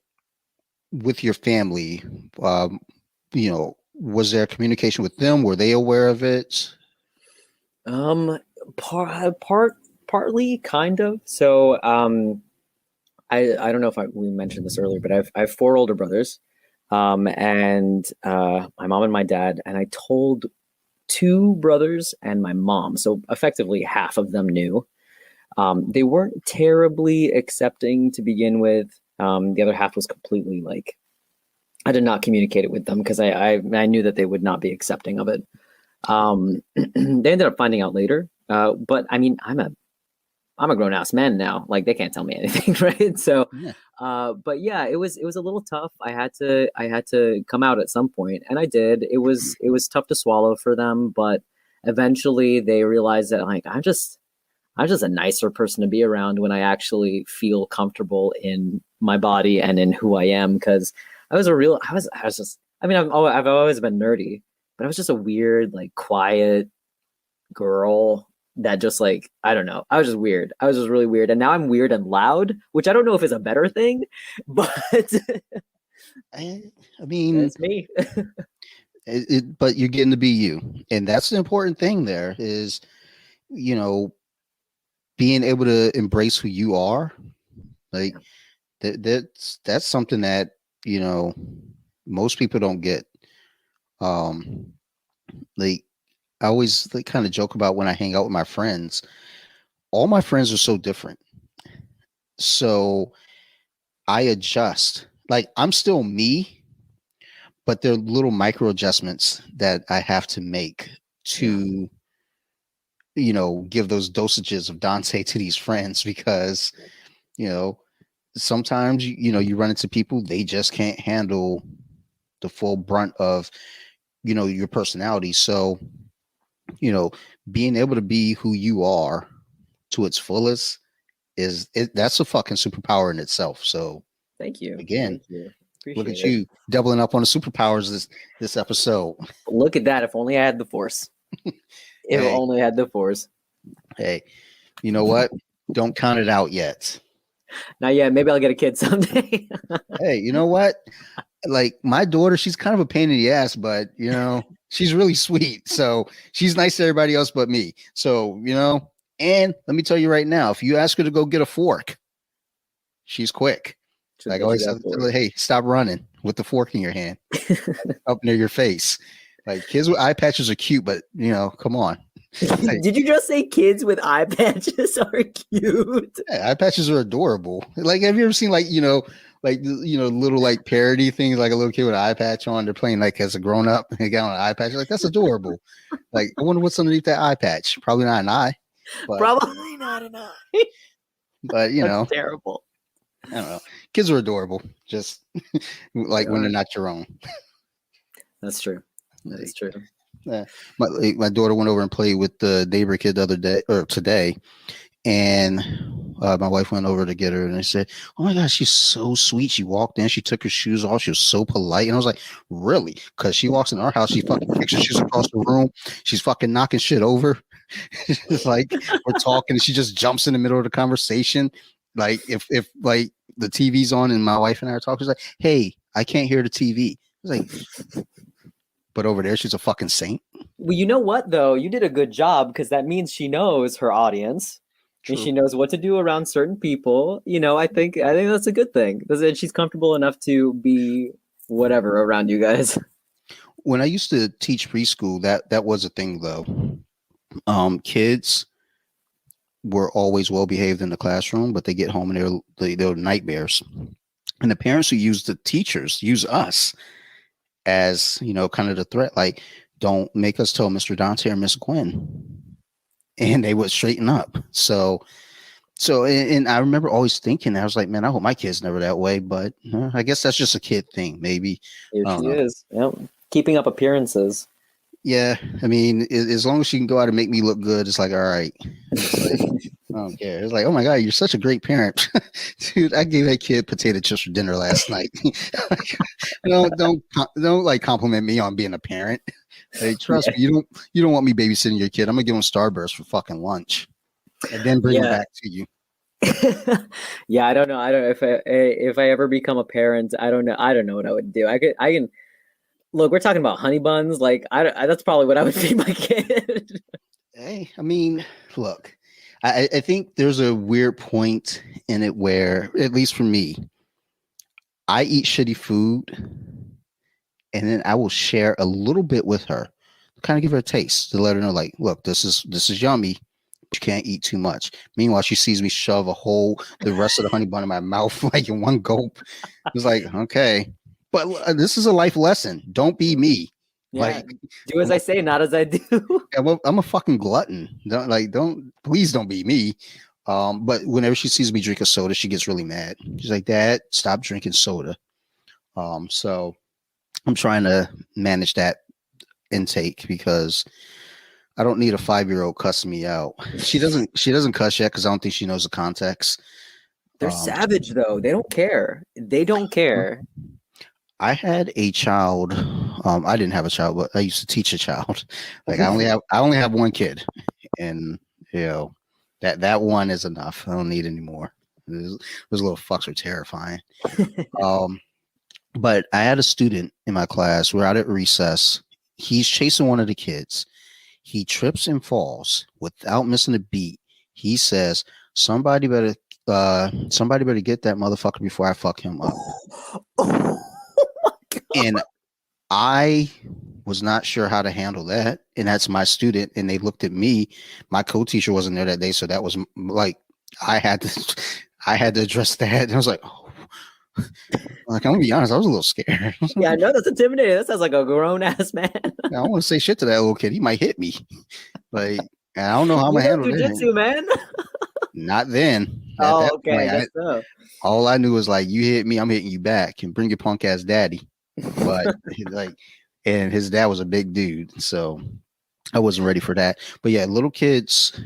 with your family, was there communication with them? Were they aware of it? Partly, kind of. So, I don't know if we mentioned this earlier, but I have 4 older brothers, and my mom and my dad, and I told 2 brothers and my mom, so effectively half of them knew. They weren't terribly accepting to begin with. The other half was completely like, I did not communicate it with them because I knew that they would not be accepting of it. They ended up finding out later. But I mean, I'm a grown ass man now. Like they can't tell me anything, right? So, Yeah. but yeah, it was a little tough. I had to come out at some point, and I did. It was tough to swallow for them, but eventually they realized that like I'm just a nicer person to be around when I actually feel comfortable in my body and in who I am. Because I was just. I mean, I've always been nerdy, but I was just a weird, like, quiet girl that just like I don't know. I was just weird. I was just really weird, and now I'm weird and loud, which I don't know if is a better thing, but I mean, it's me. but you're getting to be you, and that's the important thing. There is, being able to embrace who you are. Like that's something that most people don't get. Like I always like kind of joke about when I hang out with my friends. All my friends are so different, so I adjust. Like I'm still me, but there are little micro adjustments that I have to make to, give those dosages of Dante to these friends because, sometimes, you run into people, they just can't handle the full brunt of, your personality. So, being able to be who you are to its fullest that's a fucking superpower in itself. So Thank you. again, Thank you. look Appreciate at you doubling up on the superpowers this episode. Look at that. If only I had the force. If Hey. only I had the force. Hey, you know what? Don't count it out yet. Not yet. Maybe I'll get a kid someday. Hey, you know what? Like my daughter, she's kind of a pain in the ass, but she's really sweet. So she's nice to everybody else but me. So, and let me tell you right now, if you ask her to go get a fork, she's quick. Like I always have to tell her, hey, stop running with the fork in your hand up near your face. Like kids with eye patches are cute, but come on. Did you just say kids with eye patches are cute? Yeah, eye patches are adorable. Like, have you ever seen little like parody things, like a little kid with an eye patch on? They're playing like as a grown up, and they got on an eye patch. Like that's adorable. Like, I wonder what's underneath that eye patch. Probably not an eye. But, probably not an eye. But That's terrible. I don't know. Kids are adorable. Just like when they're not your own. That's true. That is true. Yeah. My daughter went over and played with the neighbor kid the other day or today, and my wife went over to get her, and I said, "Oh my gosh, she's so sweet." She walked in, she took her shoes off, she was so polite, and I was like, "Really?" Because she walks in our house, she fucking kicks her shoes across the room, she's fucking knocking shit over. It's like we're talking, and she just jumps in the middle of the conversation. Like if like the TV's on and my wife and I are talking, she's like, "Hey, I can't hear the TV." I was like, but over there, she's a fucking saint. Well, you know what though? You did a good job because that means she knows her audience. True. And she knows what to do around certain people. I think that's a good thing. Because she's comfortable enough to be whatever around you guys. When I used to teach preschool, that was a thing though. Kids were always well behaved in the classroom, but they get home and they're nightmares. And the parents who use the teachers use us as kind of the threat. Like, don't make us tell Mr. Dante or Miss Gwen. And they would straighten up. So, and I remember always thinking, I was like, man, I hope my kid's never that way. But I guess that's just a kid thing, maybe. Here she is. Yep. Keeping up appearances. Yeah. I mean, as long as she can go out and make me look good, it's like, all right. It's like, I don't care. It's like, oh my God, you're such a great parent. Dude, I gave that kid potato chips for dinner last night. don't like compliment me on being a parent. Hey, trust me, you don't want me babysitting your kid. I'm gonna give him Starburst for fucking lunch, and then bring him back to you. Yeah, I don't know. I don't know if I ever become a parent. I don't know. I don't know what I would do. I can look. We're talking about honey buns. Like that's probably what I would feed my kid. Hey, I mean, look, I think there's a weird point in it where, at least for me, I eat shitty food, and then I will share a little bit with her, kind of give her a taste to let her know, like, look, this is yummy, you can't eat too much. Meanwhile, she sees me shove the rest of the honey bun in my mouth like in one gulp. It's like, okay, but this is a life lesson. Don't be me. Yeah. Like, Do as I say, not as I do. I'm a fucking glutton. Please don't be me. But whenever she sees me drink a soda, she gets really mad. She's like, Dad, stop drinking soda. So I'm trying to manage that intake because I don't need a 5-year-old cussing me out. She doesn't cuss yet because I don't think she knows the context. They're savage though. They don't care. They don't care. I had a child. I didn't have a child, but I used to teach a child. Like I only have one kid, and you know that one is enough. I don't need any more. Those little fucks are terrifying. But I had a student in my class. We're out at recess. He's chasing one of the kids. He trips and falls without missing a beat. He says, somebody better get that motherfucker before I fuck him up. And I was not sure how to handle that. And that's my student. And they looked at me. My co-teacher wasn't there that day. So that was like, I had to address that. And I was like, oh. Like, I'm gonna be honest, I was a little scared. Yeah, I know that's intimidating. That sounds like a grown ass man. I don't want to say shit to that little kid. He might hit me. Like, I don't know how I'm gonna handle jujitsu, man. Not then. Okay. Point, all I knew was like, you hit me, I'm hitting you back, and bring your punk ass daddy. But and his dad was a big dude, so I wasn't ready for that. But yeah, little kids,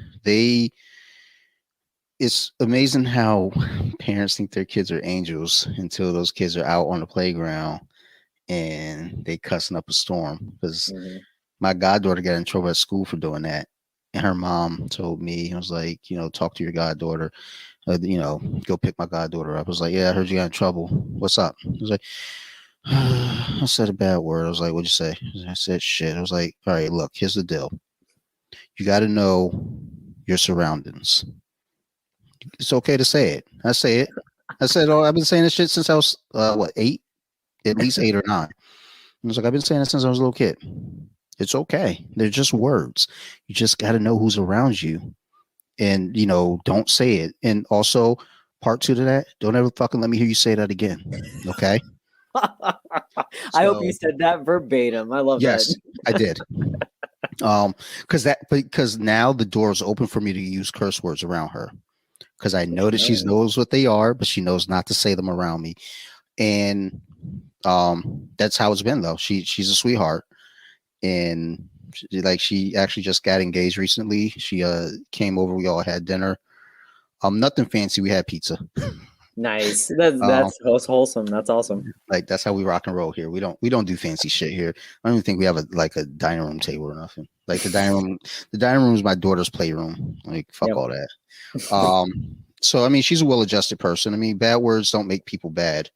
it's amazing how parents think their kids are angels until those kids are out on the playground and they cussing up a storm. Because my goddaughter got in trouble at school for doing that. And her mom told me, I was like, talk to your goddaughter, go pick my goddaughter up. I was like, yeah, I heard you got in trouble. What's up? I was like, I said a bad word. I was like, what'd you say? I said shit. I was like, all right, look, here's the deal. You got to know your surroundings. It's okay to say it. I say it. I said, I've been saying this shit since I was, 8? At least 8 or 9. I was like, I've been saying it since I was a little kid. It's okay. They're just words. You just got to know who's around you. And, don't say it. And also, part 2 to that, don't ever fucking let me hear you say that again. Okay? I hope you said that verbatim. I love that. Yes, I did. Because now the door is open for me to use curse words around her. Because I know that she knows what they are, but she knows not to say them around me. And that's how it's been, though. She's a sweetheart. And she actually just got engaged recently. She came over. We all had dinner. Nothing fancy. We had pizza. Nice. That's wholesome. That's awesome. Like, that's how we rock and roll here. We don't do fancy shit here. I don't even think we have a dining room table or nothing. Like the dining room is my daughter's playroom. Like, fuck all that. So I mean, she's a well-adjusted person. I mean, bad words don't make people bad.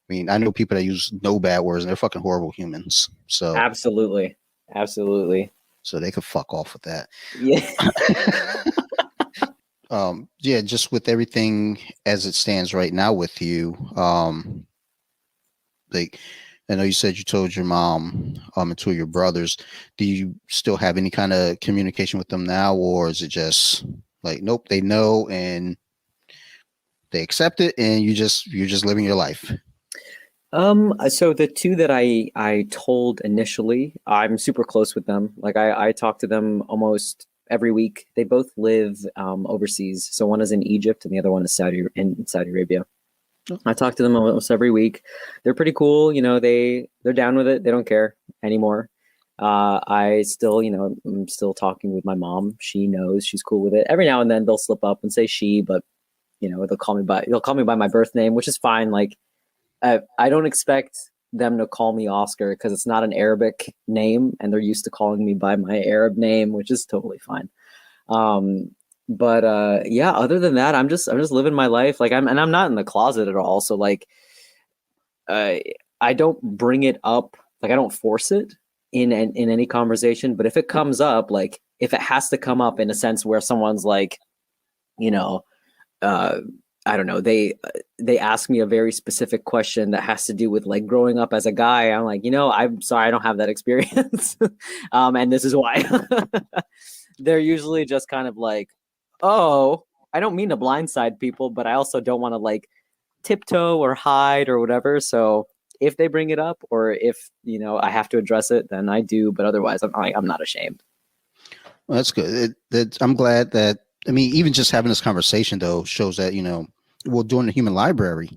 I mean, I know people that use no bad words and they're fucking horrible humans. So absolutely. So they could fuck off with that. Yeah. Yeah, just with everything as it stands right now with you, like, I know you said you told your mom and 2 of your brothers. Do you still have any kind of communication with them now, or is it just like, nope, they know and they accept it, and you're just living your life? So the 2 that I told initially, I'm super close with them. Like I talk to them almost every week. They both live overseas. So one is in Egypt and the other one is Saudi Arabia. I talk to them almost every week. They're pretty cool. They're down with it. They don't care anymore. I still, I'm still talking with my mom. She knows, she's cool with it. Every now and then they'll slip up and say she, but they'll call me by my birth name, which is fine. Like, I don't expect them to call me Oscar because it's not an Arabic name and they're used to calling me by my Arab name, which is totally fine. But yeah, other than that, I'm just living my life. Like I'm not in the closet at all. So like, I don't bring it up. Like I don't force it in any conversation, but if it comes up, like if it has to come up in a sense where someone's like, I don't know, they ask me a very specific question that has to do with like growing up as a guy. I'm like, I'm sorry, I don't have that experience. And this is why. They're usually just kind of like, oh, I don't mean to blindside people, but I also don't want to like tiptoe or hide or whatever. So if they bring it up, or if I have to address it, then I do. But otherwise, I'm not ashamed. Well, that's good. I'm glad that, I mean, even just having this conversation though shows that, well, doing the human library,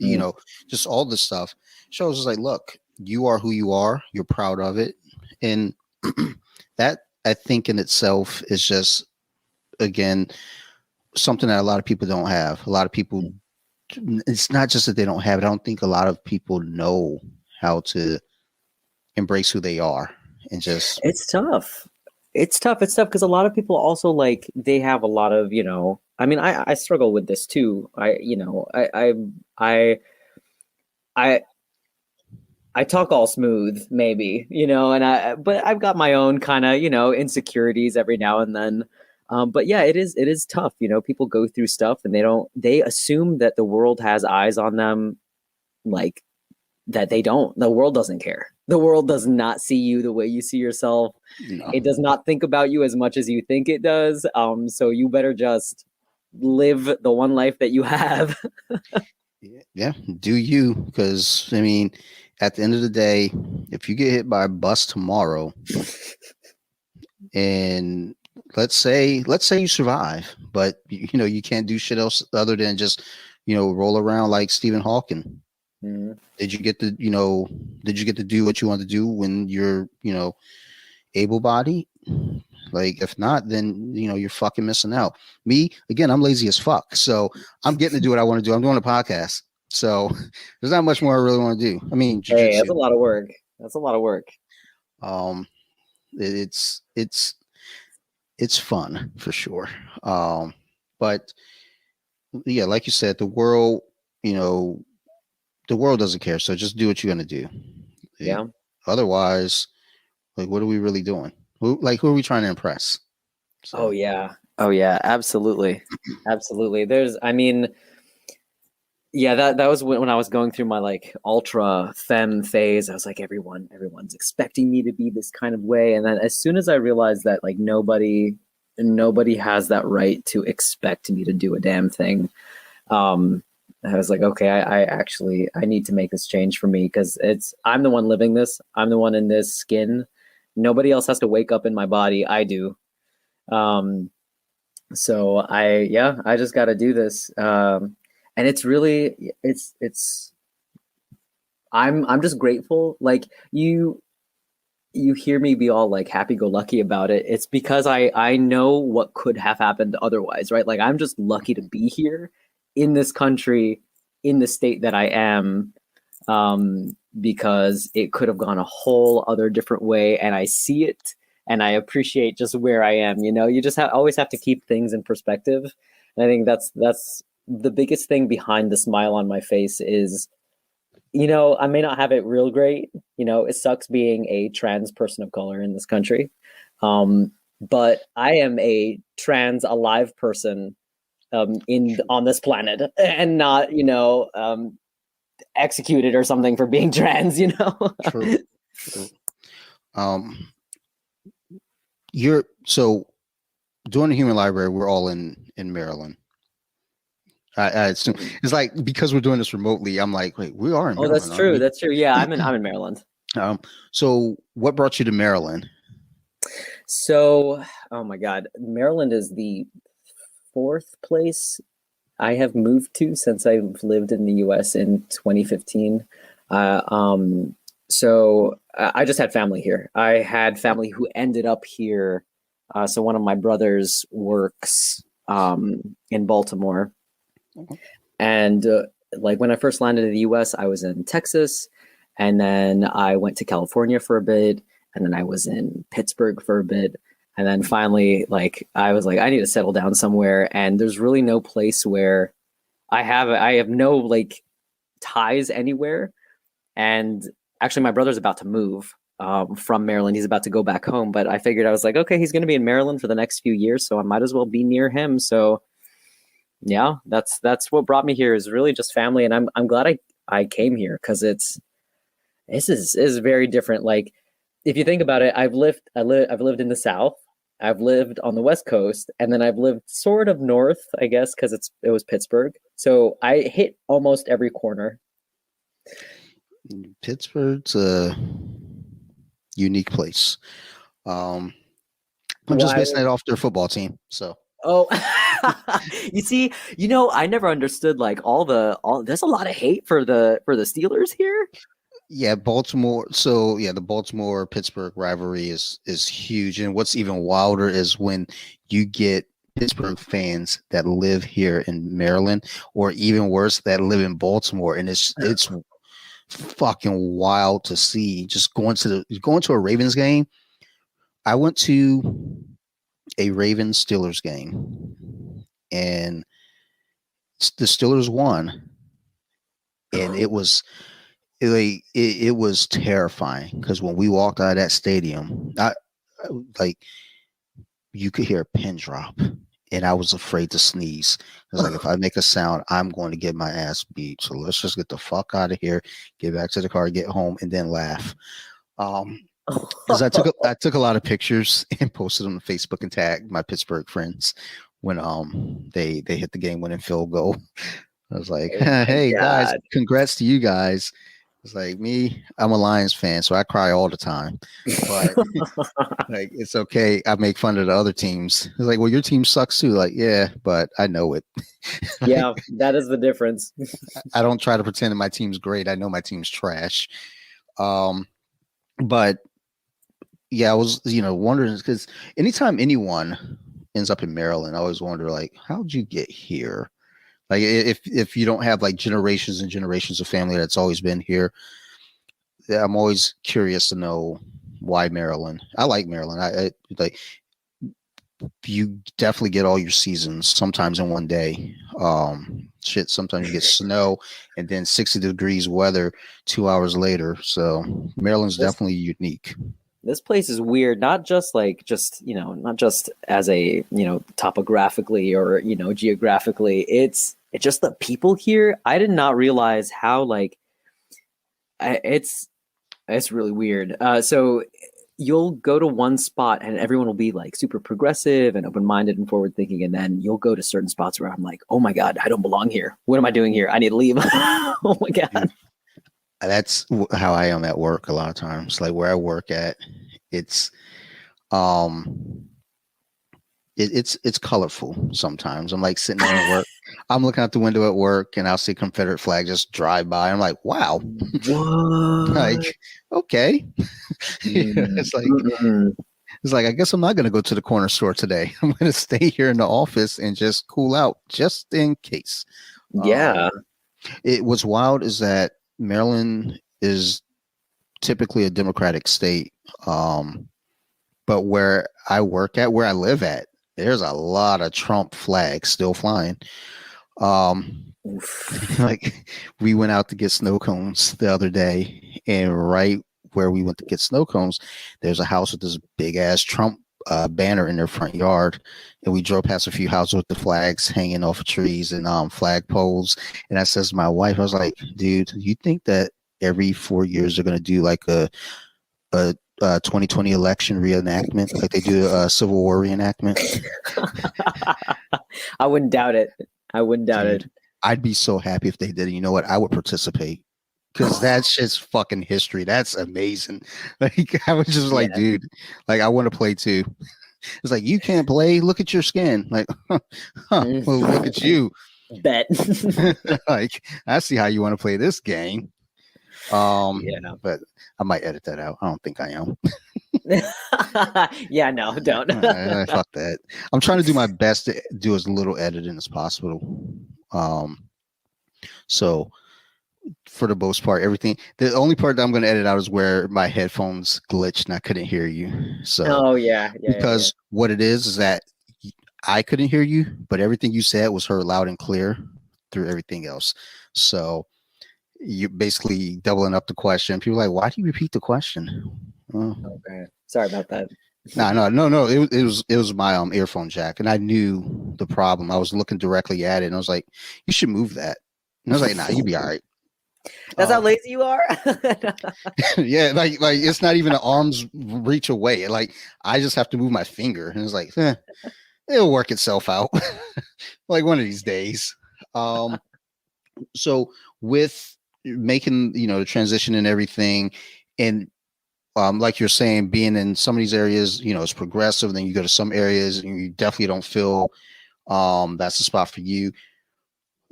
Mm. just all this stuff shows us like, look, you are who you are. You're proud of it. And that, I think in itself is just, again, something that a lot of people don't have. A lot of people, it's not just that they don't have it. I don't think a lot of people know how to embrace who they are and just, It's tough. It's tough because a lot of people also like they have a lot of, I mean, I struggle with this too. I I talk all smooth, maybe, but I've got my own kind of, insecurities every now and then. But yeah, it is tough. People go through stuff and they assume that the world has eyes on them, like that they don't. The world doesn't care. The world does not see you the way you see yourself. It does not think about you as much as you think it does. So you better just live the one life that you have. yeah, do you? Because, I mean, at the end of the day, if you get hit by a bus tomorrow and let's say you survive, but you can't do shit else other than just, roll around like Stephen Hawking. Mhm. Did you get to do what you want to do when you're, able bodied? Like, if not, then you're fucking missing out. Me, again, I'm lazy as fuck. So I'm getting to do what I want to do. I'm doing a podcast. So there's not much more I really want to do. I mean, Hey, that's a jujitsu. lot of work. That's a lot of work. Um, it's fun for sure. But yeah, like you said, the world, you know, the world doesn't care. So just do what you're gonna do. Yeah. Otherwise, like, what are we really doing? Who are we trying to impress? So, Oh yeah. Oh yeah. Absolutely. Absolutely. I mean, yeah, that was when I was going through my like ultra femme phase. I was like, everyone's expecting me to be this kind of way. And then as soon as I realized that like nobody has that right to expect me to do a damn thing, um, I was like, okay, I need to make this change for me because I'm the one living this. I'm the one in this skin. Nobody else has to wake up in my body. I do. Um, so I just got to do this. And it's really, I'm just grateful. Like you hear me be all like happy go lucky about it. It's because I know what could have happened otherwise, right? Like I'm just lucky to be here in this country, in the state that I am, because it could have gone a whole other different way, and I see it, and I appreciate just where I am. You just always have to keep things in perspective, and I think that's the biggest thing behind the smile on my face is, I may not have it real great. It sucks being a trans person of color in this country. But I am a trans alive person on this planet and not, executed or something for being trans. true. True. Um, you're so doing the human library. We're all in Maryland. I assume it's like because we're doing this remotely. I'm like, wait, we are in Oh, Maryland, that's aren't true. we? That's true. Yeah, I'm in Maryland. So what brought you to Maryland? So, oh my God, Maryland is the fourth place I have moved to since I've lived in the US in 2015. Uh, um, so I just had family here. I had family who ended up here. So one of my brothers works in Baltimore. Okay. And like when I first landed in the US, I was in Texas. And then I went to California for a bit. And then I was in Pittsburgh for a bit. And then finally, like, I was like, I need to settle down somewhere. And there's really no place where I have no like ties anywhere. And actually, my brother's about to move from Maryland. He's about to go back home. But I figured I was like, okay, he's going to be in Maryland for the next few years, so I might as well be near him. So yeah, that's what brought me here is really just family, and I'm glad I came here because this is very different. Like if you think about it, I've lived in the South. I've lived on the West Coast, and then I've lived sort of north, I guess, because it was Pittsburgh. So I hit almost every corner. Pittsburgh's a unique place. I'm just basing it off their football team. So Oh, you see, I never understood like all there's a lot of hate for the Steelers here. yeah, Baltimore. So yeah, the Baltimore Pittsburgh rivalry is huge. And what's even wilder is when you get Pittsburgh fans that live here in Maryland, or even worse, that live in Baltimore, and it's fucking wild to see. Just going to a Ravens game. I went to a Ravens Steelers game, and the Steelers won, and it was it was terrifying because when we walked out of that stadium, like you could hear a pin drop, and I was afraid to sneeze. I was like, if I make a sound, I'm going to get my ass beat. So let's just get the fuck out of here, get back to the car, get home, and then laugh. Because I took a lot of pictures and posted them on Facebook and tagged my Pittsburgh friends when they hit the game winning field goal. I was like, hey guys, congrats to you guys. It's like I'm a Lions fan, so I cry all the time. But like, it's okay. I make fun of the other teams. It's like, well, your team sucks too. Like, yeah, but I know it. Yeah, that is the difference. I don't try to pretend that my team's great. I know my team's trash. But yeah, I was, wondering because anytime anyone ends up in Maryland, I always wonder, like, how'd you get here? Like, if you don't have like generations and generations of family that's always been here, I'm always curious to know why Maryland. I like Maryland. I like, you definitely get all your seasons sometimes in one day. Sometimes you get snow and then 60 degrees weather 2 hours later. So Maryland's definitely unique. This place is weird, not just as a, topographically or, geographically. It's just the people here. I did not realize how it's really weird. So you'll go to one spot and everyone will be like super progressive and open-minded and forward-thinking, and then you'll go to certain spots where I'm like, oh my God, I don't belong here. What am I doing here? I need to leave. Oh my God. That's how I am at work a lot of times. Like where I work at, it's it's colorful sometimes. I'm like sitting there at work. I'm looking out the window at work and I'll see Confederate flag just drive by. I'm like, wow. Like, okay. It's like, I guess I'm not going to go to the corner store today. I'm going to stay here in the office and just cool out just in case. Yeah. What's wild is that Maryland is typically a Democratic state. But where I work at, where I live at, there's a lot of Trump flags still flying. Like we went out to get snow cones the other day, and right where we went to get snow cones, there's a house with this big ass Trump banner in their front yard, and we drove past a few houses with the flags hanging off of trees and flag poles. And I says to my wife, I was like, dude, you think that every 4 years they're gonna do like a 2020 election reenactment, like they do a Civil War reenactment? I wouldn't doubt it. Dude, I'd be so happy if they did it. You know what? I would participate because that's just fucking history. That's amazing. Like I was just like, dude, like I want to play too. It's like, you can't play. Look at your skin. Like, well, look at you. Bet. Like, I see how you want to play this game. But I might edit that out. I don't think I am. Yeah, no, don't. Fuck that. I'm trying to do my best to do as little editing as possible. So for the most part, everything. The only part that I'm going to edit out is where my headphones glitched and I couldn't hear you. So, because what it is that I couldn't hear you, but everything you said was heard loud and clear through everything else. So you're basically doubling up the question. People are like, why do you repeat the question? Okay, sorry about that. No. It was my earphone jack, and I knew the problem. I was looking directly at it, and I was like, "You should move that." And I was like, "Nah, you'll be all right." That's how lazy you are. Yeah, like it's not even an arm's reach away. Like I just have to move my finger, and it's like it'll work itself out, like one of these days. So with making the transition and everything, and like you're saying, being in some of these areas, it's progressive. Then you go to some areas, and you definitely don't feel that's the spot for you.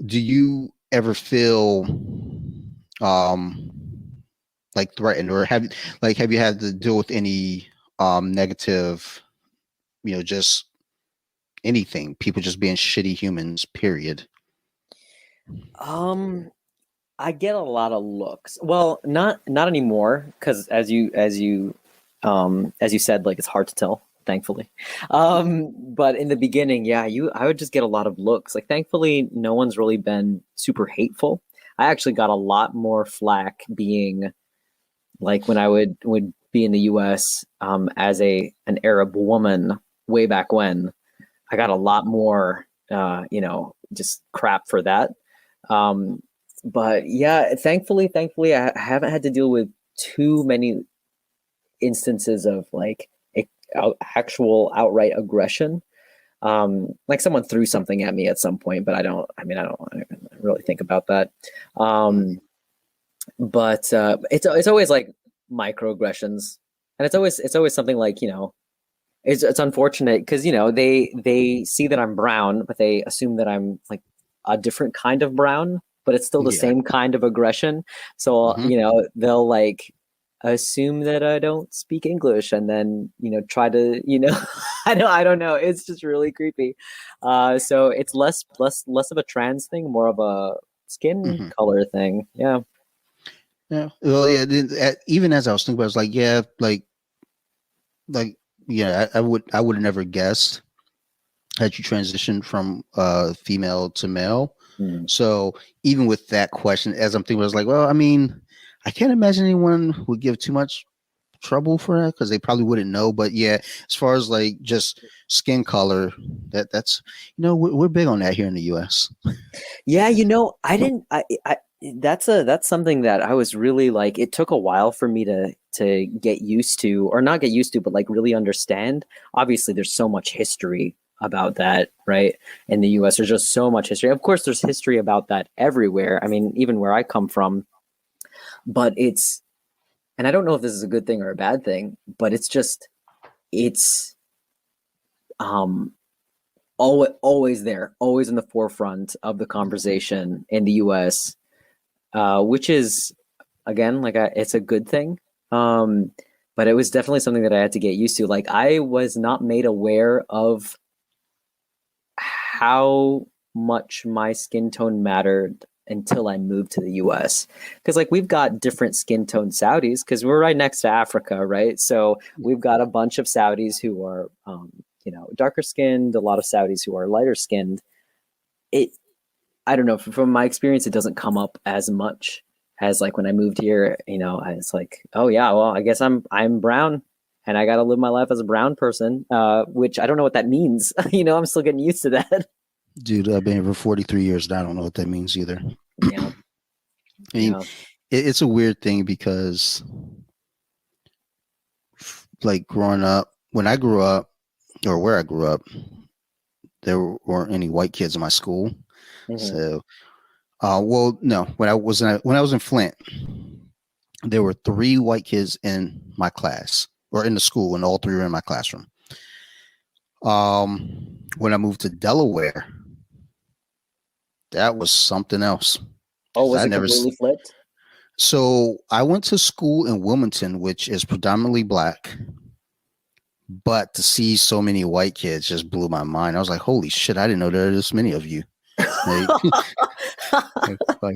Do you ever feel um like threatened, or have you had to deal with any negative, just anything, people just being shitty humans, period? I get a lot of looks. Well, not anymore, because as you said, like it's hard to tell, thankfully. But in the beginning, yeah, I would just get a lot of looks. Like thankfully, no one's really been super hateful. I actually got a lot more flack being like when I would be in the US as an Arab woman way back when. I got a lot more just crap for that. But yeah, thankfully, I haven't had to deal with too many instances of like actual outright aggression. Like someone threw something at me at some point, but I don't really think about that. But it's always like microaggressions, and it's always something like, it's unfortunate because they see that I'm brown, but they assume that I'm like a different kind of brown, but it's still the same kind of aggression. So they'll like assume that I don't speak English, and then try to I don't know. It's just really creepy. So it's less of a trans thing, more of a skin color thing. Yeah. Yeah. Well, yeah. Even as I was thinking about it, I was like, yeah, yeah, I would have never guessed that you transitioned from female to male. So even with that question, as I'm thinking, I was like, well, I mean, I can't imagine anyone would give too much trouble for that, because they probably wouldn't know. But yeah, as far as like just skin color, that's we're big on that here in the US. Yeah, I didn't. That's something that I was really like. It took a while for me to get used to, or not get used to, but like really understand. Obviously, there's so much history about that, right? In the US, there's just so much history. Of course, there's history about that everywhere. I mean, even where I come from. But and I don't know if this is a good thing or a bad thing, but it's always there, always in the forefront of the conversation in the US, which is, again, like it's a good thing. But it was definitely something that I had to get used to. Like I was not made aware of how much my skin tone mattered until I moved to the US. Because like we've got different skin tone Saudis, because we're right next to Africa, right? So we've got a bunch of Saudis who are darker skinned, a lot of Saudis who are lighter skinned. I don't know, from my experience, it doesn't come up as much as like when I moved here. It's like, oh yeah, well, I guess I'm brown, and I got to live my life as a brown person, which I don't know what that means. I'm still getting used to that. Dude, I've been here for 43 years, and I don't know what that means either. Yeah. I mean, it's a weird thing because, like, growing up, when I grew up, or where I grew up, there weren't any white kids in my school. So, well, no, when I was in Flint, there were 3 white kids in my class, or in the school, and all 3 were in my classroom. When I moved to Delaware, that was something else. Oh, was it completely flipped? So I went to school in Wilmington, which is predominantly black, but to see so many white kids just blew my mind. I was like, holy shit, I didn't know there were this many of you. Like,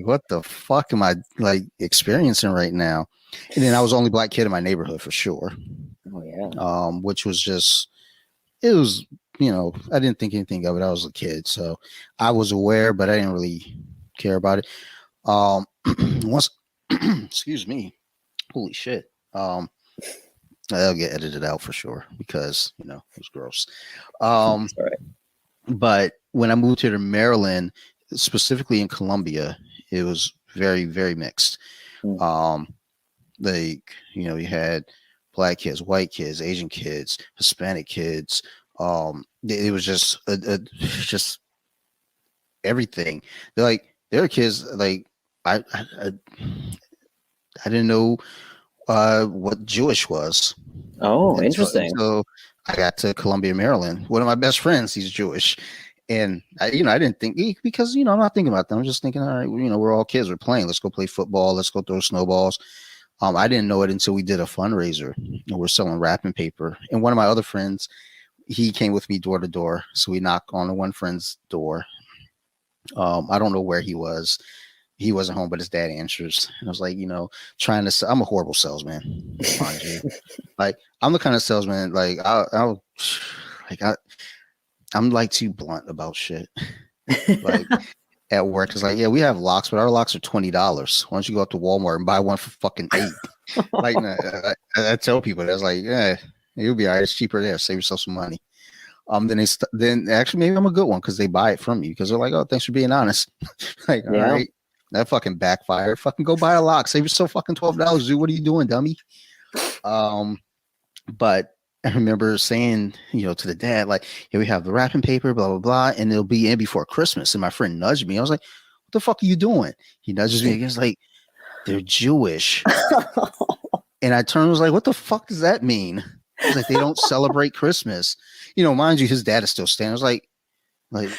what the fuck am I like experiencing right now? And then I was the only black kid in my neighborhood for sure. Oh yeah. Which was just, it was, I didn't think anything of it. I was a kid, so I was aware, but I didn't really care about it. Once, excuse me, holy shit. That'll get edited out for sure because it was gross. All right. But when I moved here to Maryland, specifically in Columbia, it was very, very mixed. Mm. Like, you had black kids, white kids, Asian kids, Hispanic kids. It was just just everything. They're like, there are kids like I didn't know what Jewish was Oh, interesting. until I got to Columbia, Maryland. One of my best friends, he's Jewish. And I didn't think because I'm not thinking about them. I'm just thinking, all right, we're all kids. We're playing. Let's go play football. Let's go throw snowballs. I didn't know it until we did a fundraiser. We're selling wrapping paper. And one of my other friends, he came with me door to door. So we knocked on one friend's door. I don't know where he was. He wasn't home, but his dad answers. And I was like, trying to I'm a horrible salesman, mind you. Like, I'm the kind of salesman, like, I'm like too blunt about shit. Like, at work, it's like, yeah, we have locks, but our locks are $20. Why don't you go up to Walmart and buy one for fucking $8? Like, I tell people that's like, yeah, you'll be all right. It's cheaper there. Save yourself some money. Then actually maybe I'm a good one because they buy it from you because they're like, oh, thanks for being honest. Like, all right, that fucking backfired. Fucking go buy a lock. Save yourself fucking $12, dude. What are you doing, dummy? But I remember saying, to the dad, like, here we have the wrapping paper, blah, blah, blah, and it'll be in before Christmas. And my friend nudged me. I was like, what the fuck are you doing? He nudges me again. He's like, they're Jewish. And I turned and was like, what the fuck does that mean? He's like, they don't celebrate Christmas. Mind you, his dad is still standing. I was like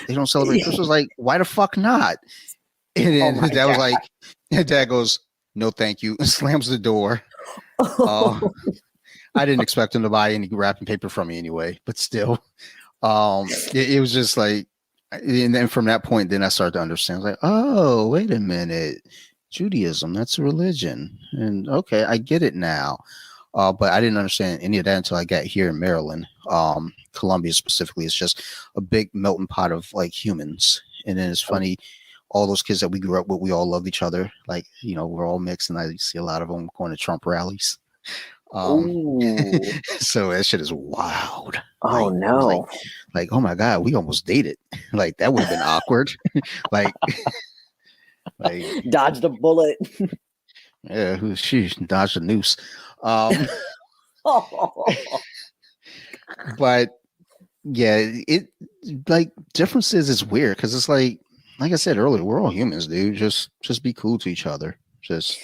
they don't celebrate Christmas. I was like, why the fuck not? And then his dad was like, his dad goes, no, thank you, and slams the door. I didn't expect him to buy any wrapping paper from me anyway, but still, it was just like, and then from that point, then I started to understand. I was like, oh, wait a minute, Judaism, that's a religion, and okay, I get it now. But I didn't understand any of that until I got here in Maryland. Columbia specifically is just a big melting pot of like humans, and then it's funny. All those kids that we grew up with, we all love each other. Like, we're all mixed, and I see a lot of them going to Trump rallies. So that shit is wild. Oh, like, no. Like, oh my God, we almost dated. Like, that would have been awkward. like dodged a bullet. Yeah, she dodged a noose. But yeah, it like differences is weird because it's like I said earlier, we're all humans, dude. Just be cool to each other. Just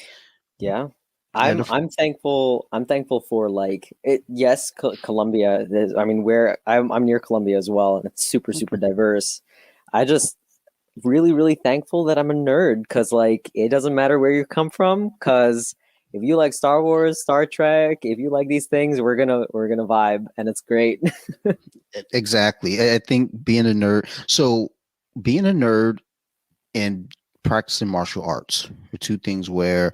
I'm thankful. I'm thankful for like it. Yes, Columbia. I mean, I'm near Columbia as well, and it's super diverse. I just really thankful that I'm a nerd because like it doesn't matter where you come from. Because if you like Star Wars, Star Trek, if you like these things, we're gonna vibe, and it's great. Exactly. I think being a nerd. So being a nerd and practicing martial arts are two things where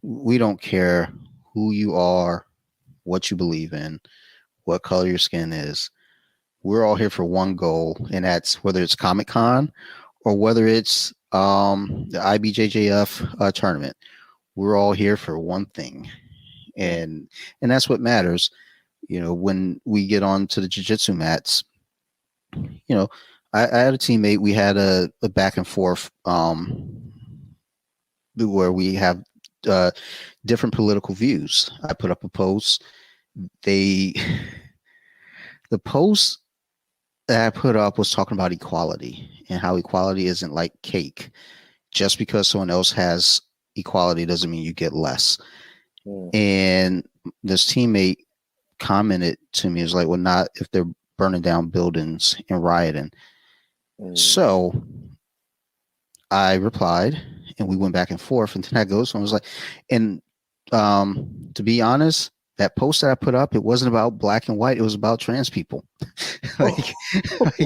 we don't care who you are, what you believe in, what color your skin is. We're all here for one goal, and that's whether it's Comic-Con or whether it's the IBJJF tournament. We're all here for one thing, and that's what matters. When we get on to the jiu-jitsu mats, I had a teammate. We had a back and forth where we have different political views. I put up a post. The post that I put up was talking about equality and how equality isn't like cake. Just because someone else has equality doesn't mean you get less. And this teammate commented to me, is like, well, not if they're burning down buildings and rioting. So I replied, and we went back and forth, and then I goes, and I was like, and to be honest, that post that I put up, it wasn't about black and white, it was about trans people.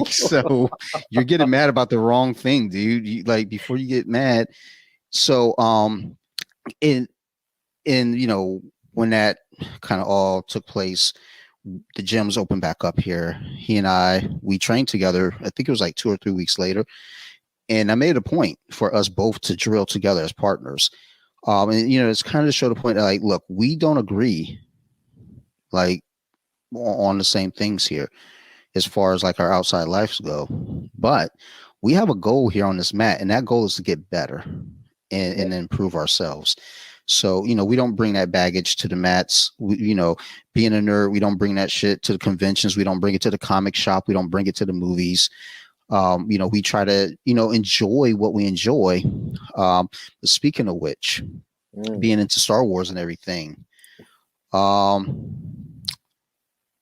So you're getting mad about the wrong thing, dude. Like, before you get mad. So when that kind of all took place, the gyms opened back up here. He and we trained together. I think it was like 2 or 3 weeks later. And I made a point for us both to drill together as partners. And it's kind of to show the point that, like, look, we don't agree like on the same things here as far as like our outside lives go, but we have a goal here on this mat, and that goal is to get better. and improve ourselves. So, we don't bring that baggage to the mats. Being a nerd, we don't bring that shit to the conventions. We don't bring it to the comic shop. We don't bring it to the movies. We try to, enjoy what we enjoy. But speaking of which, being into Star Wars and everything,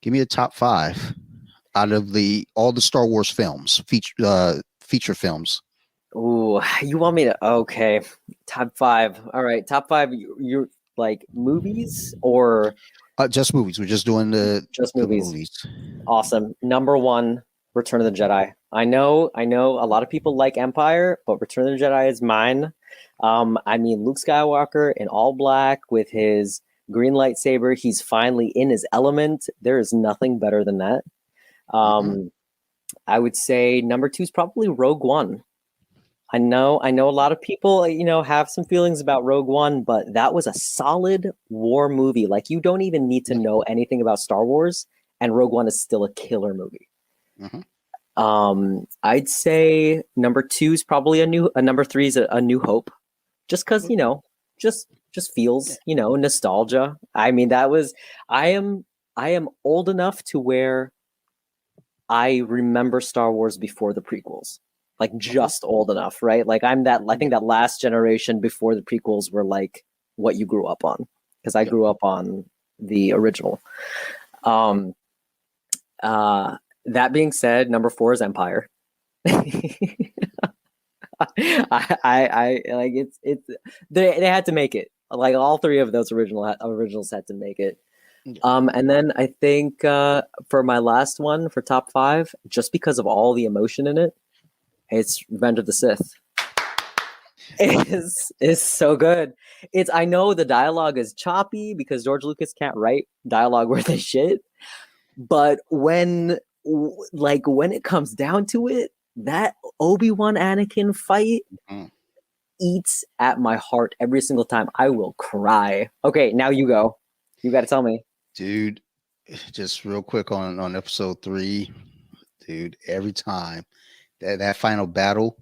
give me a top 5 out of all the Star Wars films, feature films. Ooh, you want me to? Okay, top 5. All right, top 5. You're like movies or just movies? We're just doing just the movies. Awesome. Number 1, Return of the Jedi. I know a lot of people like Empire, but Return of the Jedi is mine. I mean, Luke Skywalker in all black with his green lightsaber. He's finally in his element. There is nothing better than that. I would say number 2 is probably Rogue One. I know a lot of people, have some feelings about Rogue One, but that was a solid war movie. Like, you don't even need to know anything about Star Wars, and Rogue One is still a killer movie. I'd say number 2 is probably number 3 is a New Hope, just because just feels nostalgia. I mean, I am old enough to where I remember Star Wars before the prequels. Like, just old enough, right? Like, I think that last generation before the prequels were like what you grew up on, because I grew up on the original. That being said, number 4 is Empire. I like it's they had to make it. Like, all 3 of those originals had to make it. And then I think for my last one, for top 5, just because of all the emotion in it, it's Revenge of the Sith. It's so good. I know the dialogue is choppy because George Lucas can't write dialogue worth of shit, but when it comes down to it, that Obi-Wan Anakin fight eats at my heart every single time. I will cry. Okay, now you go. You got to tell me. Dude, just real quick on episode 3, dude, every time that final battle,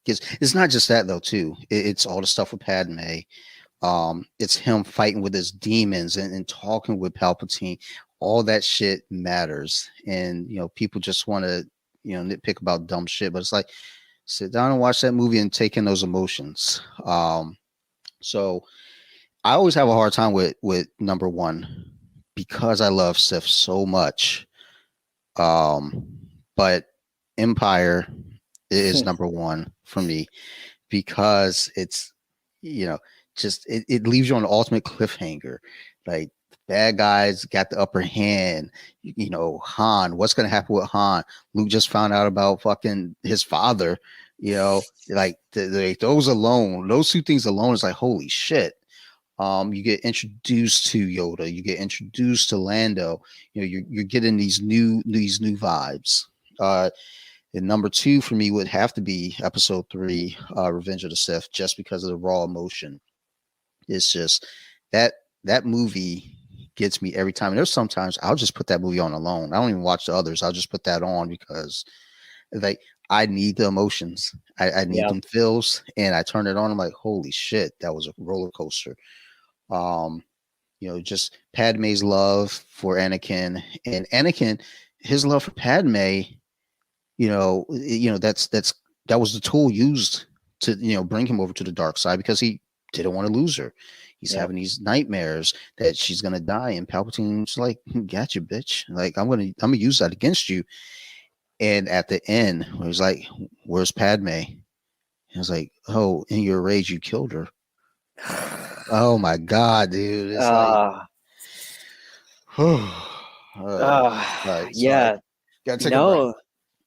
because it's not just that though too. It's all the stuff with Padme. It's him fighting with his demons and talking with Palpatine. All that shit matters, and people just want to nitpick about dumb shit, but it's like, sit down and watch that movie and take in those emotions. So I always have a hard time with number 1 because I love Sith so much. But Empire is number 1 for me because it's just it leaves you on the ultimate cliffhanger. Like, bad guys got the upper hand. Han, what's going to happen with Han? Luke just found out about fucking his father. Like those 2 things alone is like, holy shit. You get introduced to Yoda, you get introduced to Lando. You're getting these new vibes. And number 2 for me would have to be episode 3, Revenge of the Sith, just because of the raw emotion. It's just that movie gets me every time. And there's sometimes I'll just put that movie on alone. I don't even watch the others. I'll just put that on because I need the emotions. I need them feels, and I turn it on. I'm like, holy shit, that was a roller coaster. Just Padme's love for Anakin, and Anakin, his love for Padme. That was the tool used to bring him over to the dark side, because he didn't want to lose her. He's having these nightmares that she's gonna die, and Palpatine's like, "Got you, bitch! Like, I'm gonna use that against you." And at the end, where he's like, "Where's Padme?" I was like, "Oh, in your rage, you killed her." Oh my god, dude! It's yeah. Gotta take a breath.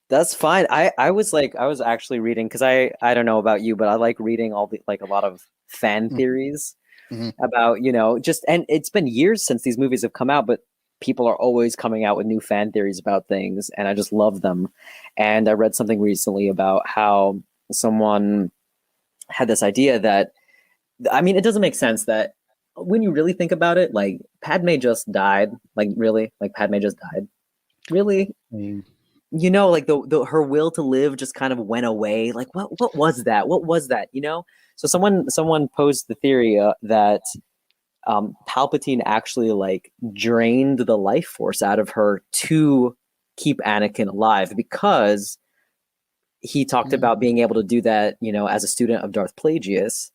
That's fine. I was actually reading, because I don't know about you, but I like reading all the a lot of fan theories about and it's been years since these movies have come out, but people are always coming out with new fan theories about things, and I just love them. And I read something recently about how someone had this idea that, I mean, it doesn't make sense that when you really think about it, like, Padme just died. Like, really? Like, Padme just died? Really? I mean, like the her will to live just kind of went away. Like what was that? What was that? So someone posed the theory that Palpatine actually like drained the life force out of her to keep Anakin alive, because he talked about being able to do that, as a student of Darth Plagueis.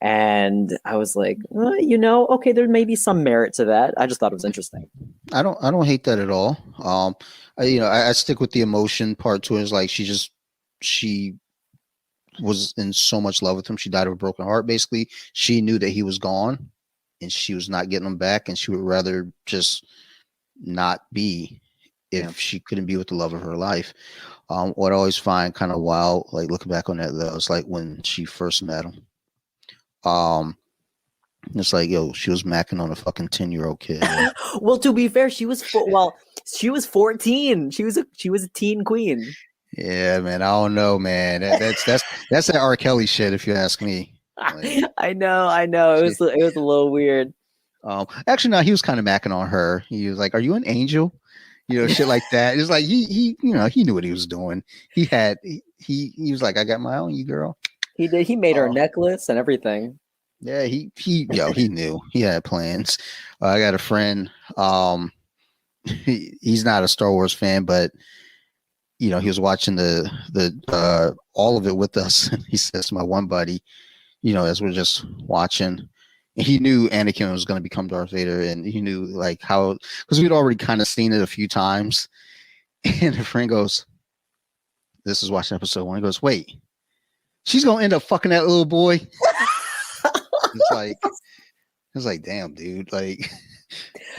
And I was like, okay, there may be some merit to that. I just thought it was interesting. I don't hate that at all. I stick with the emotion part to it. Is like she was in so much love with him. She died of a broken heart. Basically, she knew that he was gone, and she was not getting him back, and she would rather just not be if she couldn't be with the love of her life. What I always find kind of wild, like looking back on that, though, it's like when she first met him. It's like, yo, she was macking on a fucking 10-year-old kid. Well, to be fair, she was 14. She was a teen queen. Yeah, man. I don't know, man. That's that R. Kelly shit, if you ask me. Like, I know. It was a little weird. Actually, no, he was kind of macking on her. He was like, "Are you an angel?" Shit like that. It's like he knew what he was doing. He was like, "I got my own, you girl." He did. He made her a necklace and everything. Yeah, he knew. He had plans. I got a friend. He's not a Star Wars fan, but he was watching the all of it with us. He says to my one buddy, as we're just watching, and he knew Anakin was going to become Darth Vader, and he knew like how, because we'd already kind of seen it a few times. And a friend goes, "This is watching episode 1." He goes, "Wait, she's gonna end up fucking that little boy." It's like, damn, dude. Like,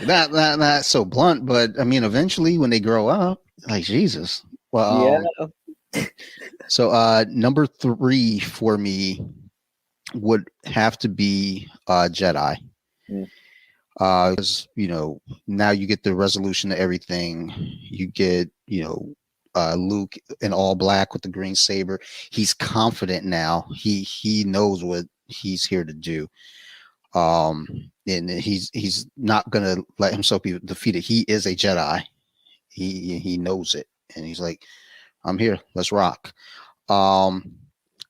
not so blunt, but I mean, eventually when they grow up, like, Jesus. Well, yeah. So number 3 for me would have to be Jedi. Because now you get the resolution to everything. You get Luke in all black with the green saber. He's confident now. He knows what he's here to do. And he's not gonna let himself be defeated. He is a Jedi. He knows it, and he's like, "I'm here. Let's rock." Then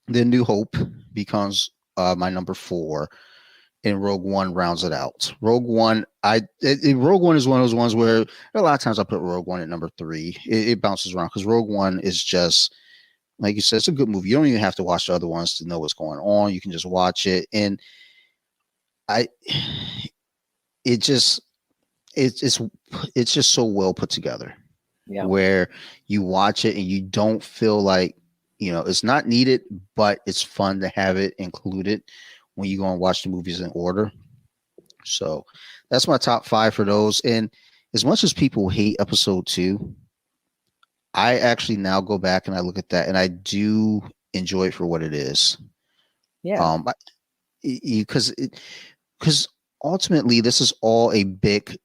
New Hope becomes my number 4, and Rogue One rounds it out. Rogue One is one of those ones where a lot of times I put Rogue One at number 3. It bounces around because Rogue One is just, like you said, it's a good movie. You don't even have to watch the other ones to know what's going on. You can just watch it, and it's just so well put together. Yeah. Where you watch it and you don't feel like it's not needed, but it's fun to have it included when you go and watch the movies in order. So that's my top 5 for those. And as much as people hate episode 2, I actually now go back and I look at that and I do enjoy it for what it is. Yeah. Because ultimately this is all a big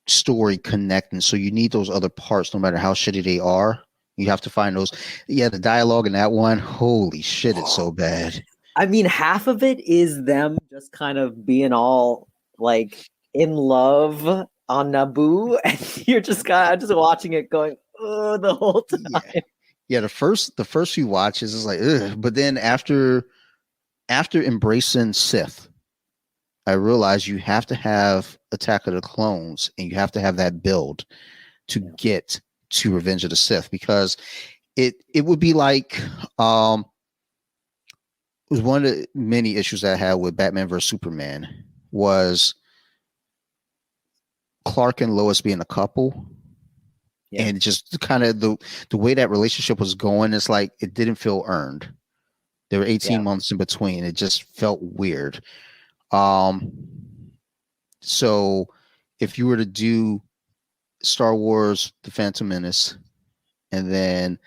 story connecting. So you need those other parts, no matter how shitty they are. You have to find those. Yeah, the dialogue in that one, holy shit, it's so bad. I mean, half of it is them just kind of being all like in love on Naboo, and you're just kind of just watching it going, oh, the whole time. Yeah. The first few watches is like, ugh. But then after embracing Sith, I realized you have to have Attack of the Clones, and you have to have that build to get to Revenge of the Sith, because it would be like it was one of the many issues that I had with Batman vs Superman was Clark and Lois being a couple, and just kind of the way that relationship was going. It's like it didn't feel earned. There were 18 months in between. It just felt weird. So if you were to do Star Wars The Phantom Menace and then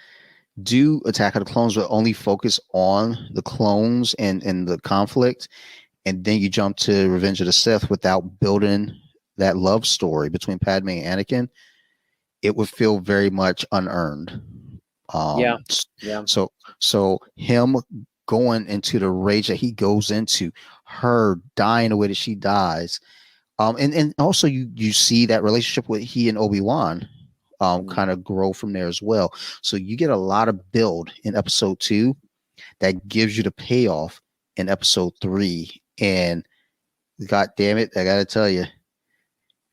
do Attack of the Clones, but only focus on the clones and the conflict, and then you jump to Revenge of the Sith without building that love story between Padme and Anakin, it would feel very much unearned. So him going into the rage that he goes into, her dying the way that she dies, and also you see that relationship with he and Obi-Wan, kind of grow from there as well. So you get a lot of build in episode 2 that gives you the payoff in episode 3. And god damn it, I gotta tell you,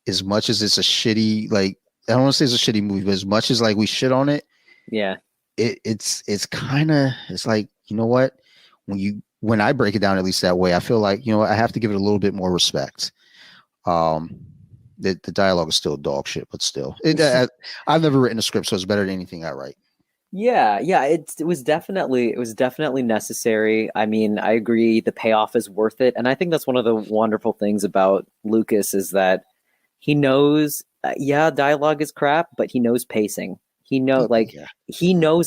as much as it's a shitty, like, I don't want to say it's a shitty movie, but as much as like we shit on it, Yeah. it's kind of, it's like, you know what, when I break it down at least that way, I feel like, you know what, I have to give it a little bit more respect. The dialogue is still dog shit, but still, I've never written a script, so it's better than anything I write. Yeah, it was definitely necessary. I mean, I agree the payoff is worth it. And I think that's one of the wonderful things about Lucas is that he knows dialogue is crap, but he knows pacing. He knows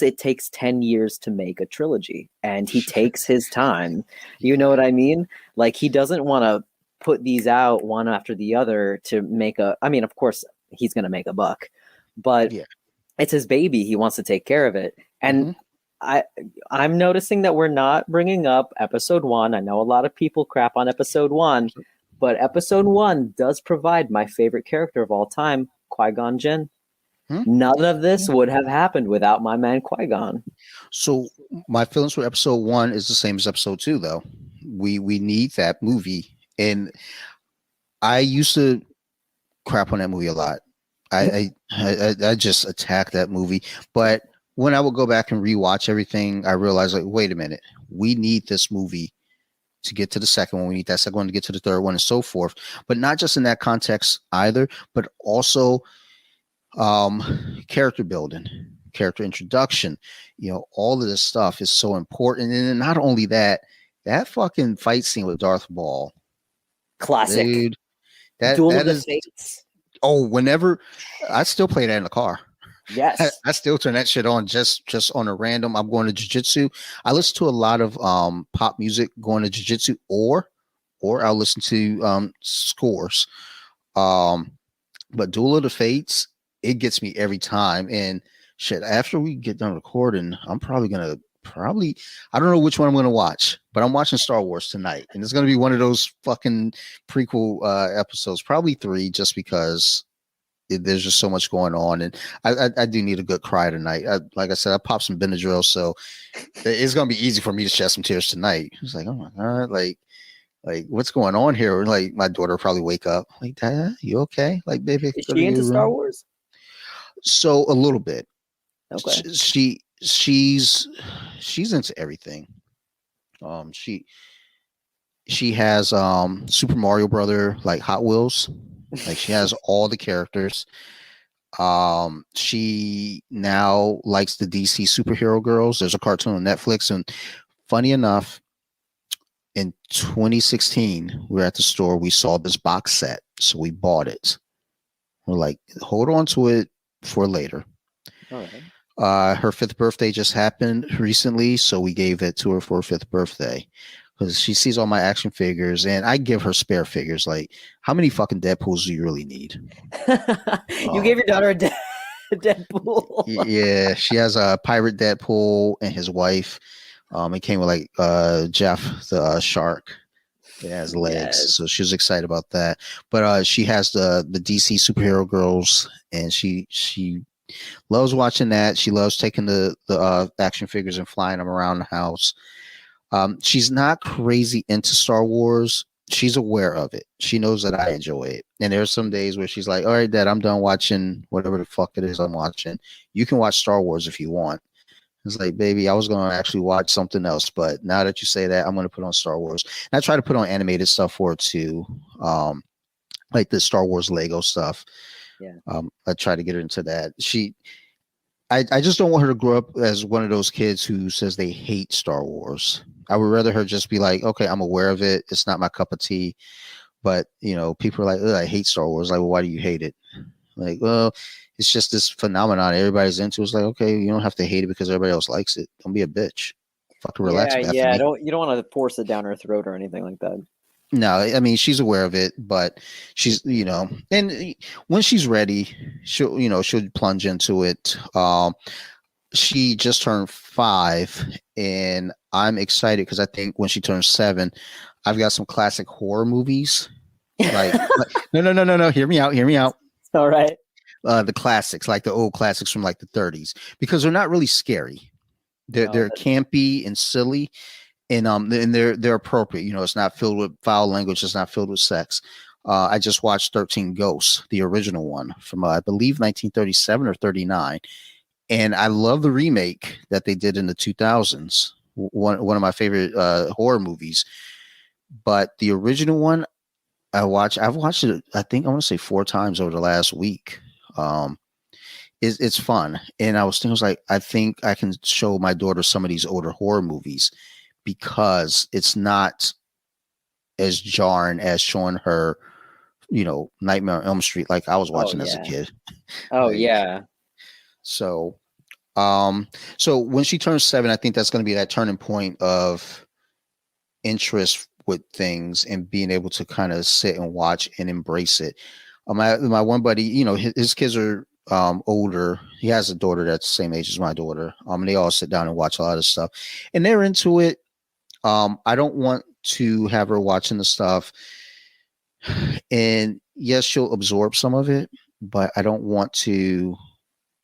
it takes 10 years to make a trilogy, and he takes his time. You know what I mean? Like, he doesn't want to put these out one after the other to make I mean, of course he's going to make a buck, but it's his baby. He wants to take care of it. And I'm noticing that we're not bringing up episode 1. I know a lot of people crap on episode 1, but episode 1 does provide my favorite character of all time, Qui-Gon Jinn. None of this would have happened without my man Qui-Gon. So my feelings for episode 1 is the same as episode 2, though. We need that movie. And I used to crap on that movie a lot. I just attacked that movie. But when I would go back and rewatch everything, I realized, like, wait a minute, we need this movie to get to the second one. We need that second one to get to the third one, and so forth. But not just in that context either, but also character building, character introduction. You know, all of this stuff is so important. And not only that fucking fight scene with Darth Maul. Classic. Dude, Duel of the Fates. Oh, whenever I still play that in the car. Yes. I still turn that shit on just on a random. I'm going to jiu-jitsu. I listen to a lot of pop music going to jiu-jitsu, or I'll listen to scores. But Duel of the Fates, it gets me every time. And shit, after we get done recording, I'm probably gonna I don't know which one I'm gonna watch, but I'm watching Star Wars tonight, and it's gonna be one of those fucking prequel episodes, probably 3, just because there's just so much going on, and I do need a good cry tonight. Like I said, I popped some Benadryl, so it's gonna be easy for me to shed some tears tonight. It's like, oh my god, like what's going on here? Like, my daughter will probably wake up, like, Dad, you okay? Like, baby, is she into Star Wars? So a little bit. Okay. She's into everything. She has Super Mario Brother, like Hot Wheels. Like, she has all the characters. She now likes the DC superhero girls. There's a cartoon on Netflix, and funny enough, in 2016, we were at the store, we saw this box set, so we bought it. We're like, hold on to it for later. All right. Her 5th birthday just happened recently, so we gave it to her for her 5th birthday, because she sees all my action figures, and I give her spare figures. Like, how many fucking Deadpools do you really need? You gave your daughter a Deadpool. Yeah, she has a pirate Deadpool and his wife. It came with like Jeff the shark. It has legs, so she was excited about that. But she has the DC superhero girls, and she loves watching that. She loves taking the action figures and flying them around the house. She's not crazy into Star Wars. She's aware of it. She knows that I enjoy it. And there are some days where she's like, all right, Dad, I'm done watching whatever the fuck it is I'm watching. You can watch Star Wars if you want. It's like, baby, I was going to actually watch something else, but now that you say that, I'm going to put on Star Wars. And I try to put on animated stuff for her too, like the Star Wars Lego stuff. Yeah. I try to get her into that. I just don't want her to grow up as one of those kids who says they hate Star Wars. I would rather her just be like, okay, I'm aware of it. It's not my cup of tea. But, you know, people are like, I hate Star Wars. Like, well, why do you hate it? Like, well, it's just this phenomenon everybody's into. It's like, okay, you don't have to hate it because everybody else likes it. Don't be a bitch. Fucking relax. Yeah. You don't want to force it down her throat or anything like that. No, I mean, she's aware of it, but she's, you know, and when she's ready, she'll plunge into it. She just turned 5, and I'm excited because I think when she turns 7, I've got some classic horror movies. Like no. Hear me out. All right. the classics, like the old classics from like the 30s, because they're not really scary. They're campy and silly, and they're appropriate. You know, it's not filled with foul language. It's not filled with sex. I just watched 13 Ghosts, the original one from I believe 1937 or 39, and I love the remake that they did in the 2000s. One of my favorite horror movies, but the original one I've watched it. I think I want to say 4 times over the last week. It's fun, and I was thinking, I was like, I think I can show my daughter some of these older horror movies because it's not as jarring as showing her, you know, Nightmare on Elm Street like I was watching as a kid. Oh Like, yeah. So, so when she turns 7, I think that's going to be that turning point of interest with things and being able to kind of sit and watch and embrace it. My one buddy, you know, his kids are older. He has a daughter that's the same age as my daughter. And they all sit down and watch a lot of stuff, and they're into it. I don't want to have her watching the stuff, and yes, she'll absorb some of it, but I don't want to,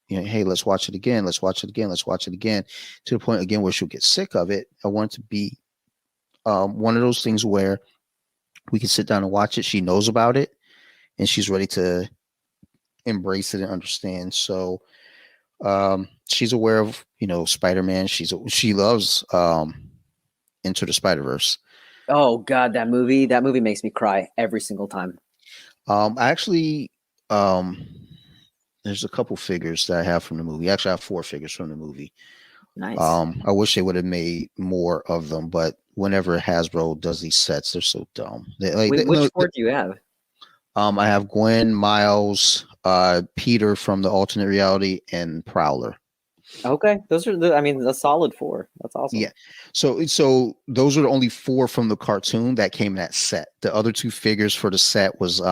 you know, hey, let's watch it again, let's watch it again, let's watch it again, to the point again where she'll get sick of it. I want it to be one of those things where we can sit down and watch it. She knows about it, and she's ready to embrace it and understand. So she's aware of, you know, Spider-Man. She loves Into the Spider-Verse. Oh God, that movie makes me cry every single time. I actually there's a couple figures that I have from the movie. Actually, I have 4 figures from the movie. Nice. I wish they would have made more of them, but whenever Hasbro does these sets, they're so dumb. Which 4 do you have? I have Gwen, Miles, Peter from the alternate reality, and Prowler. Okay, those are a solid 4. That's awesome. Yeah. So those are the only 4 from the cartoon that came in that set. The other 2 figures for the set was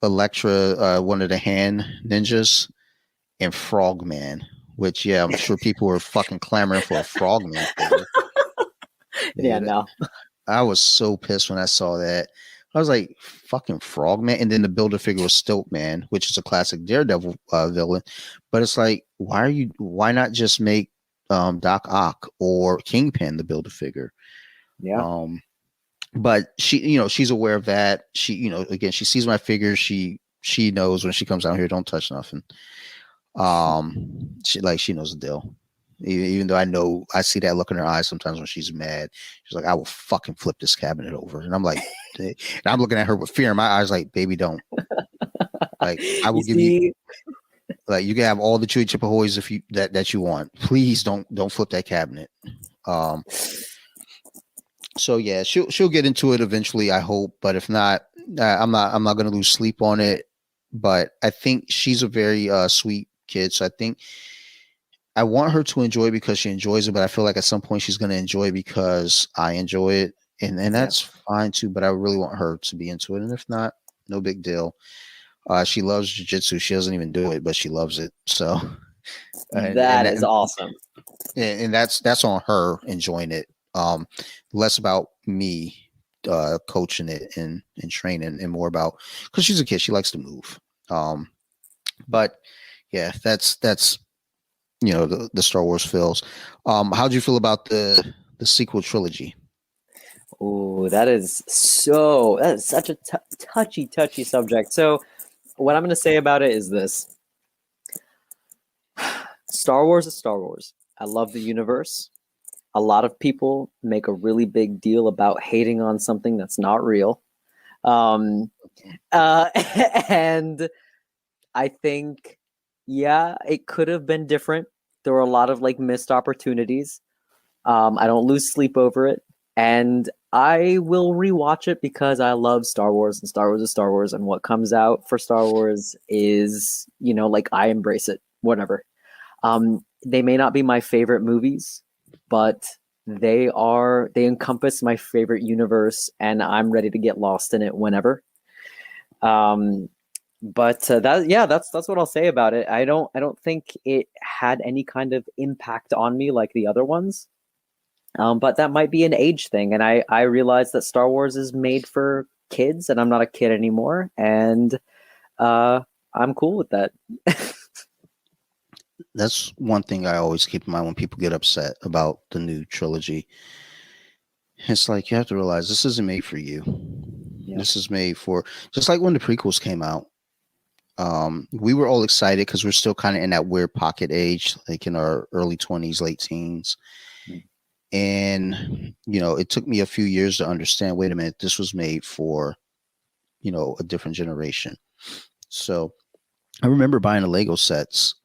Elektra, one of the hand ninjas, and Frogman, which, yeah, I'm sure people were fucking clamoring for a Frogman figure. Yeah, no. I was so pissed when I saw that. I was like, fucking Frogman. And then the builder figure was Stiltman, which is a classic Daredevil villain. But it's like, why not just make Doc Ock or Kingpin the builder figure? Yeah. But she, you know, she's aware of that. She, you know, again, she sees my figures. She knows when she comes out here, don't touch nothing. She knows the deal. Even though I see that look in her eyes sometimes when she's mad. She's like, I will fucking flip this cabinet over. And I'm like, and I'm looking at her with fear in my eyes, like, baby, don't. Like, I will give you, like, you can have all the Chewy Chippehoys if you that you want. Please don't flip that cabinet. So yeah, she'll get into it eventually, I hope. But if not, I'm not gonna lose sleep on it. But I think she's a very sweet kid, so I think I want her to enjoy it because she enjoys it, but I feel like at some point she's going to enjoy it because I enjoy it, and that's fine too. But I really want her to be into it, and if not, no big deal. She loves jiu-jitsu. She doesn't even do it, but she loves it. So that is awesome. And that's on her enjoying it. Less about me coaching it and training, and more about, because she's a kid, she likes to move. But yeah, that's you know, the Star Wars fills. How'd you feel about the sequel trilogy? Oh, that is such a touchy subject. So what I'm going to say about it is this. Star Wars is Star Wars. I love the universe. A lot of people make a really big deal about hating on something that's not real. And I think, yeah, it could have been different. There were a lot of like missed opportunities. I don't lose sleep over it. And I will rewatch it because I love Star Wars, and Star Wars is Star Wars. And what comes out for Star Wars is, you know, like, I embrace it, whatever. They may not be my favorite movies, but they encompass my favorite universe, and I'm ready to get lost in it whenever. But that's what I'll say about it. I don't think it had any kind of impact on me like the other ones. But that might be an age thing, and I realize that Star Wars is made for kids, and I'm not a kid anymore, and I I'm cool with that. That's one thing I always keep in mind when people get upset about the new trilogy. It's like you have to realize this isn't made for you. Yeah. This is made for, just like when the prequels came out. We were all excited because we're still kind of in that weird pocket age, like in our early 20s, late teens. Mm. And, it took me a few years to understand, wait a minute, this was made for, a different generation. So I remember buying the Lego sets,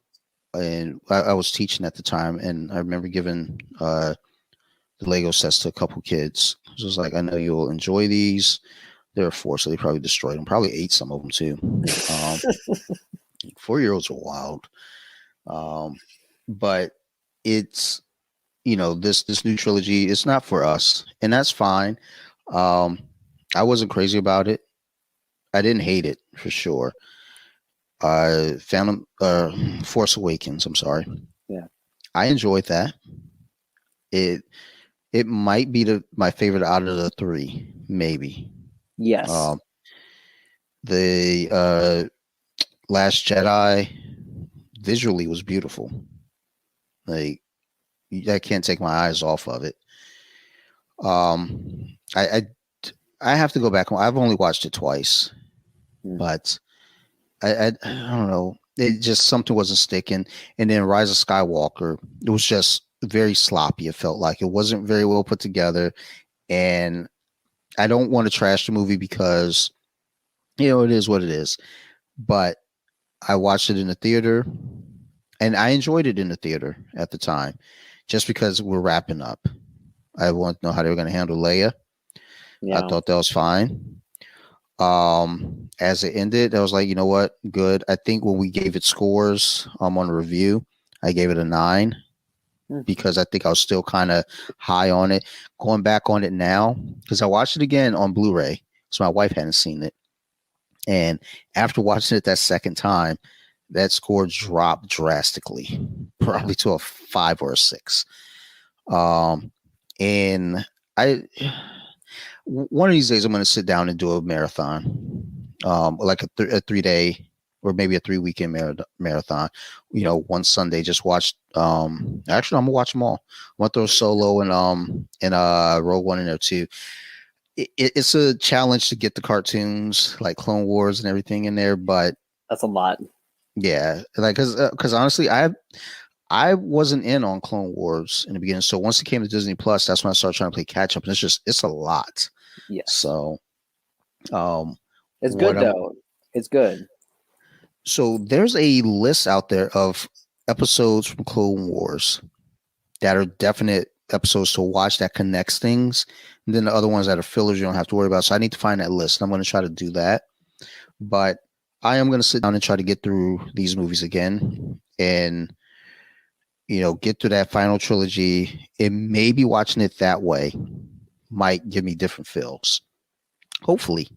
and I was teaching at the time, and I remember giving the Lego sets to a couple kids. It was like, I know you'll enjoy these. There were 4, so they probably destroyed them. Probably ate some of them too. 4-year-olds are wild. But it's, this new trilogy, it's not for us, and that's fine. I wasn't crazy about it. I didn't hate it for sure. Phantom, Force Awakens. I'm sorry. Yeah. I enjoyed that. It might be my favorite out of the 3, maybe. Yes. The Last Jedi visually was beautiful. Like, I can't take my eyes off of it. I have to go back. I've only watched it twice, but I don't know. It just, something wasn't sticking. And then Rise of Skywalker, it was just very sloppy. It felt like it wasn't very well put together. And I don't want to trash the movie because, it is what it is. But I watched it in the theater, and I enjoyed it in the theater at the time, just because we're wrapping up. I want to know how they were going to handle Leia. Yeah. I thought that was fine. As it ended, I was like, you know what? Good. I think when we gave it scores on the review, I gave it a 9 because I think I was still kind of high on it. Going back on it now, because I watched it again on Blu-ray, so my wife hadn't seen it. And after watching it that second time, that score dropped drastically, probably to a 5 or a 6. And one of these days I'm going to sit down and do a marathon, like a 3-day or maybe a 3-weekend marathon. One Sunday, just watch. Actually, I'm gonna watch them all. I want to throw Solo and Rogue One in there too. It's a challenge to get the cartoons like Clone Wars and everything in there, but that's a lot. Yeah, like because honestly, I wasn't in on Clone Wars in the beginning. So once it came to Disney Plus, that's when I started trying to play catch up, and it's a lot. Yeah. So, it's good though. It's good. So there's a list out there of episodes from Clone Wars that are definite episodes to watch that connects things, and then the other ones that are fillers you don't have to worry about. So I need to find that list. I'm going to try to do that, but I am going to sit down and try to get through these movies again, and get through that final trilogy. And maybe watching it that way might give me different feels. Hopefully.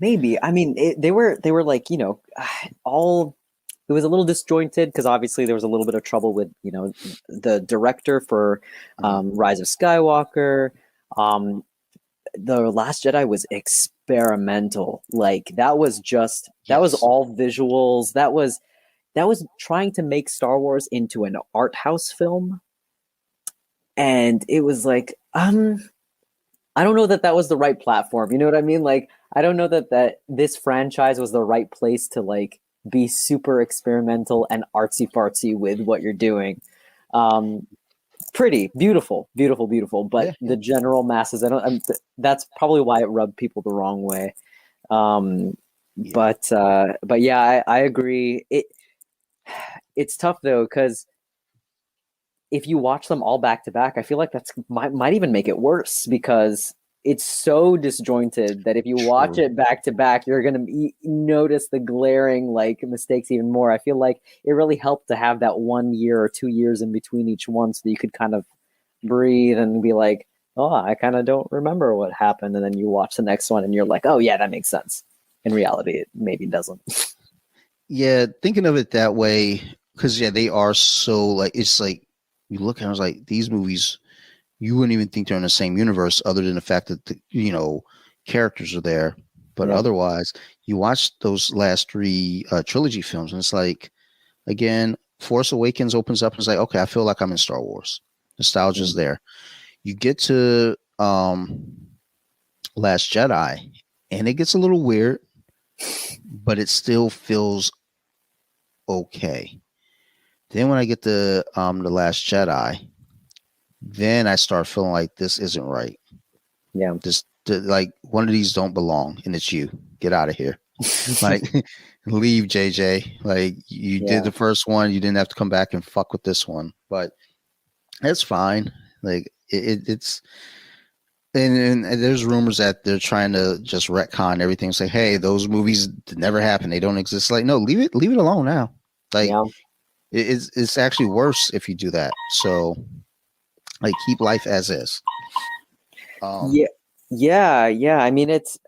Maybe. I mean, they were like, all. It was a little disjointed because obviously there was a little bit of trouble with, the director for Rise of Skywalker. The Last Jedi was experimental. Like that was all visuals. That was trying to make Star Wars into an art house film. And it was like, I don't know that was the right platform. You know what I mean? Like, I don't know that this franchise was the right place to like be super experimental and artsy fartsy with what you're doing. Pretty beautiful, but the general masses, that's probably why it rubbed people the wrong way. But yeah, I agree. It's tough though, because if you watch them all back to back, I feel like that's might even make it worse because it's so disjointed that if you watch it back to back, you're going to notice the glaring like mistakes even more. I feel like it really helped to have that 1 year or 2 years in between each one so that you could kind of breathe and be like, oh, I kind of don't remember what happened. And then you watch the next one and you're like, oh yeah, that makes sense. In reality, it maybe doesn't. Yeah, thinking of it that way, because they are so like, it's like you look at it, I was like, these movies, you wouldn't even think they're in the same universe other than the fact that the, characters are there. But Yeah. otherwise, you watch those last three trilogy films, and it's like, again, Force Awakens opens up and it's like, okay, I feel like I'm in Star Wars. Nostalgia's there. You get to Last Jedi, and it gets a little weird, but it still feels okay. Then when I get to the Last Jedi, then I start feeling like this isn't right. Yeah. Like one of these don't belong, and it's you. Get out of here. Like leave, JJ. Like you did the first one, you didn't have to come back and fuck with this one. But that's fine. Like it's and there's rumors that they're trying to just retcon everything. Say, hey, those movies never happened. They don't exist. Like, no, leave it alone now. Like it's actually worse if you do that. So like keep life as is. Yeah. I mean, it's.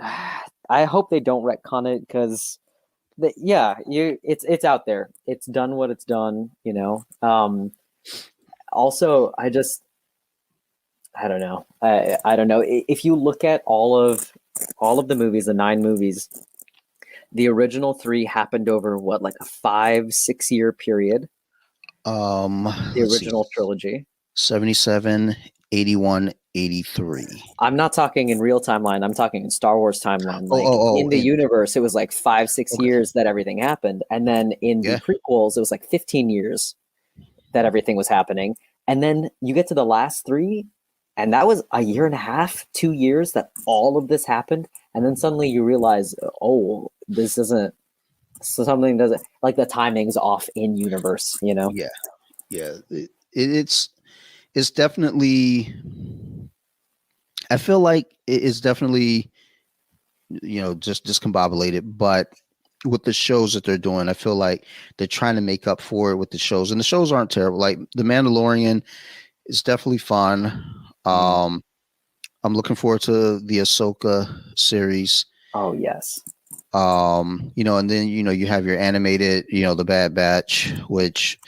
I hope they don't retcon it because, it's out there. It's done what it's done. Also, I don't know. I don't know. If you look at all of the movies, the 9 movies, the original 3 happened over what, like a 5-6 year period. The original trilogy. 77, 81, 83. I'm not talking in real timeline. I'm talking in Star Wars timeline. Like in the universe, it was like 5-6 years that everything happened. And then in the prequels, it was like 15 years that everything was happening. And then you get to the last 3, and that was a year and a half, 2 years that all of this happened. And then suddenly you realize, oh, this isn't, something doesn't, like the timing's off in universe, Yeah. It's definitely, I feel like it's definitely, just discombobulated, but with the shows that they're doing, I feel like they're trying to make up for it with the shows, and the shows aren't terrible. Like The Mandalorian is definitely fun. I'm looking forward to the Ahsoka series. Oh yes. And then you have your animated, The Bad Batch, which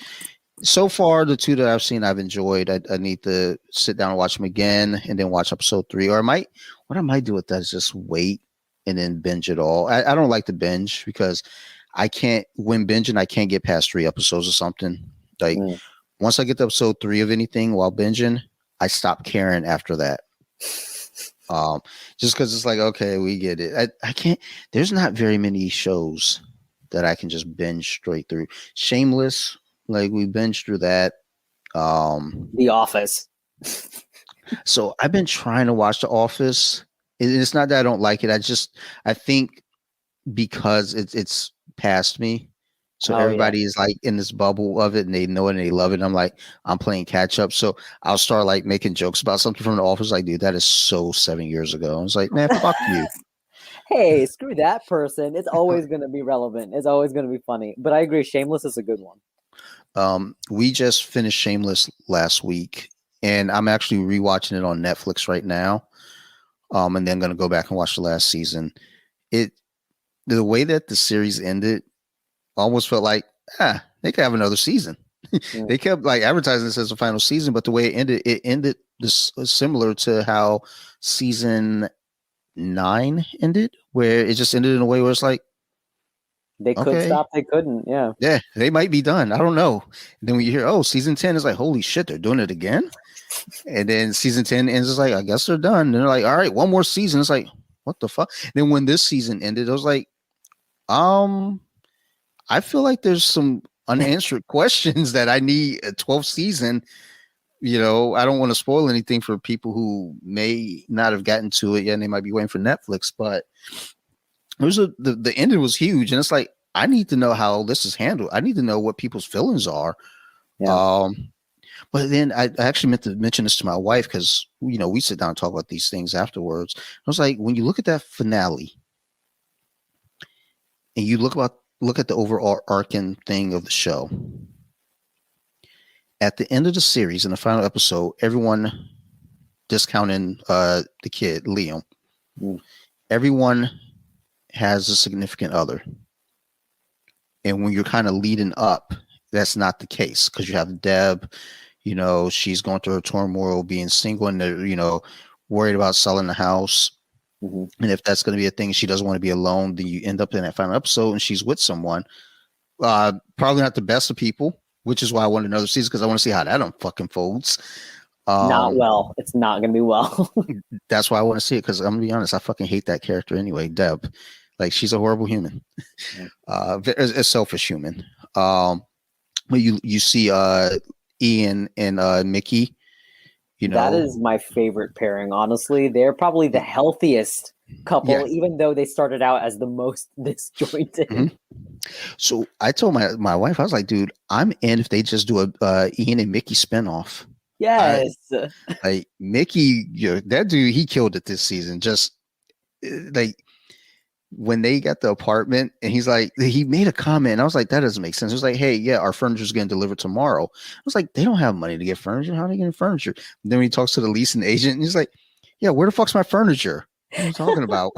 so far the 2 that I've seen I've enjoyed. I need to sit down and watch them again and then watch episode 3. Or what I might do with that is just wait and then binge it all. I don't like to binge because when binging, I can't get past 3 episodes or something. Like once I get to episode 3 of anything while binging, I stop caring after that. Just because it's like, okay, we get it. I can't. There's not very many shows that I can just binge straight through. Shameless, like we binged through that. The Office. So I've been trying to watch The Office. It's not that I don't like it. I think because it's past me. So everybody is like in this bubble of it and they know it and they love it. And I'm playing catch up. So I'll start like making jokes about something from The Office. Like, dude, that is so 7 years ago. I was like, man, fuck you. Hey, screw that person. It's always going to be relevant. It's always going to be funny. But I agree. Shameless is a good one. We just finished Shameless last week and I'm actually rewatching it on Netflix right now. And then going to go back and watch the last season. The way that the series ended, almost felt like they could have another season. They kept like advertising this as a final season, but the way it ended this similar to how season 9 ended, where it just ended in a way where it's like they could stop, they couldn't. Yeah, they might be done. I don't know. And then when you hear season 10 is like, holy shit, they're doing it again. And then season 10 ends, it's like, I guess they're done. And they're like, all right, one more season. It's like, what the fuck? And then when this season ended, I was like, I feel like there's some unanswered questions that I need a 12th season. I don't want to spoil anything for people who may not have gotten to it yet and they might be waiting for Netflix, but the ending was huge. And it's like, I need to know how this is handled. I need to know what people's feelings are. Yeah. But then I actually meant to mention this to my wife because, we sit down and talk about these things afterwards. I was like, when you look at that finale and you look at the overall arcing thing of the show, at the end of the series, in the final episode, everyone discounting the kid, Liam, everyone has a significant other. And when you're kind of leading up, that's not the case because you have Deb, she's going through her turmoil being single and they're, worried about selling the house. And if that's going to be a thing, she doesn't want to be alone, then you end up in that final episode and she's with someone. Probably not the best of people, which is why I want another season, because I want to see how that fucking folds. Not well. It's not going to be well. That's why I want to see it, because I'm going to be honest, I fucking hate that character anyway, Deb. Like, she's a horrible human. A selfish human. But you see Ian and Mickey. You know, that is my favorite pairing, honestly. They're probably the healthiest couple, even though they started out as the most disjointed. So I told my wife, I was like, dude, I'm in if they just do a Ian and Mickey spinoff. Yes. Like Mickey, that dude, he killed it this season. Just like when they got the apartment and he's like, he made a comment and I was like, that doesn't make sense. It was like, hey, yeah, our furniture's getting delivered tomorrow. I was like, they don't have money to get furniture. How are they getting furniture? And then when he talks to the leasing agent and he's like, yeah, where the fuck's my furniture? What are you talking about?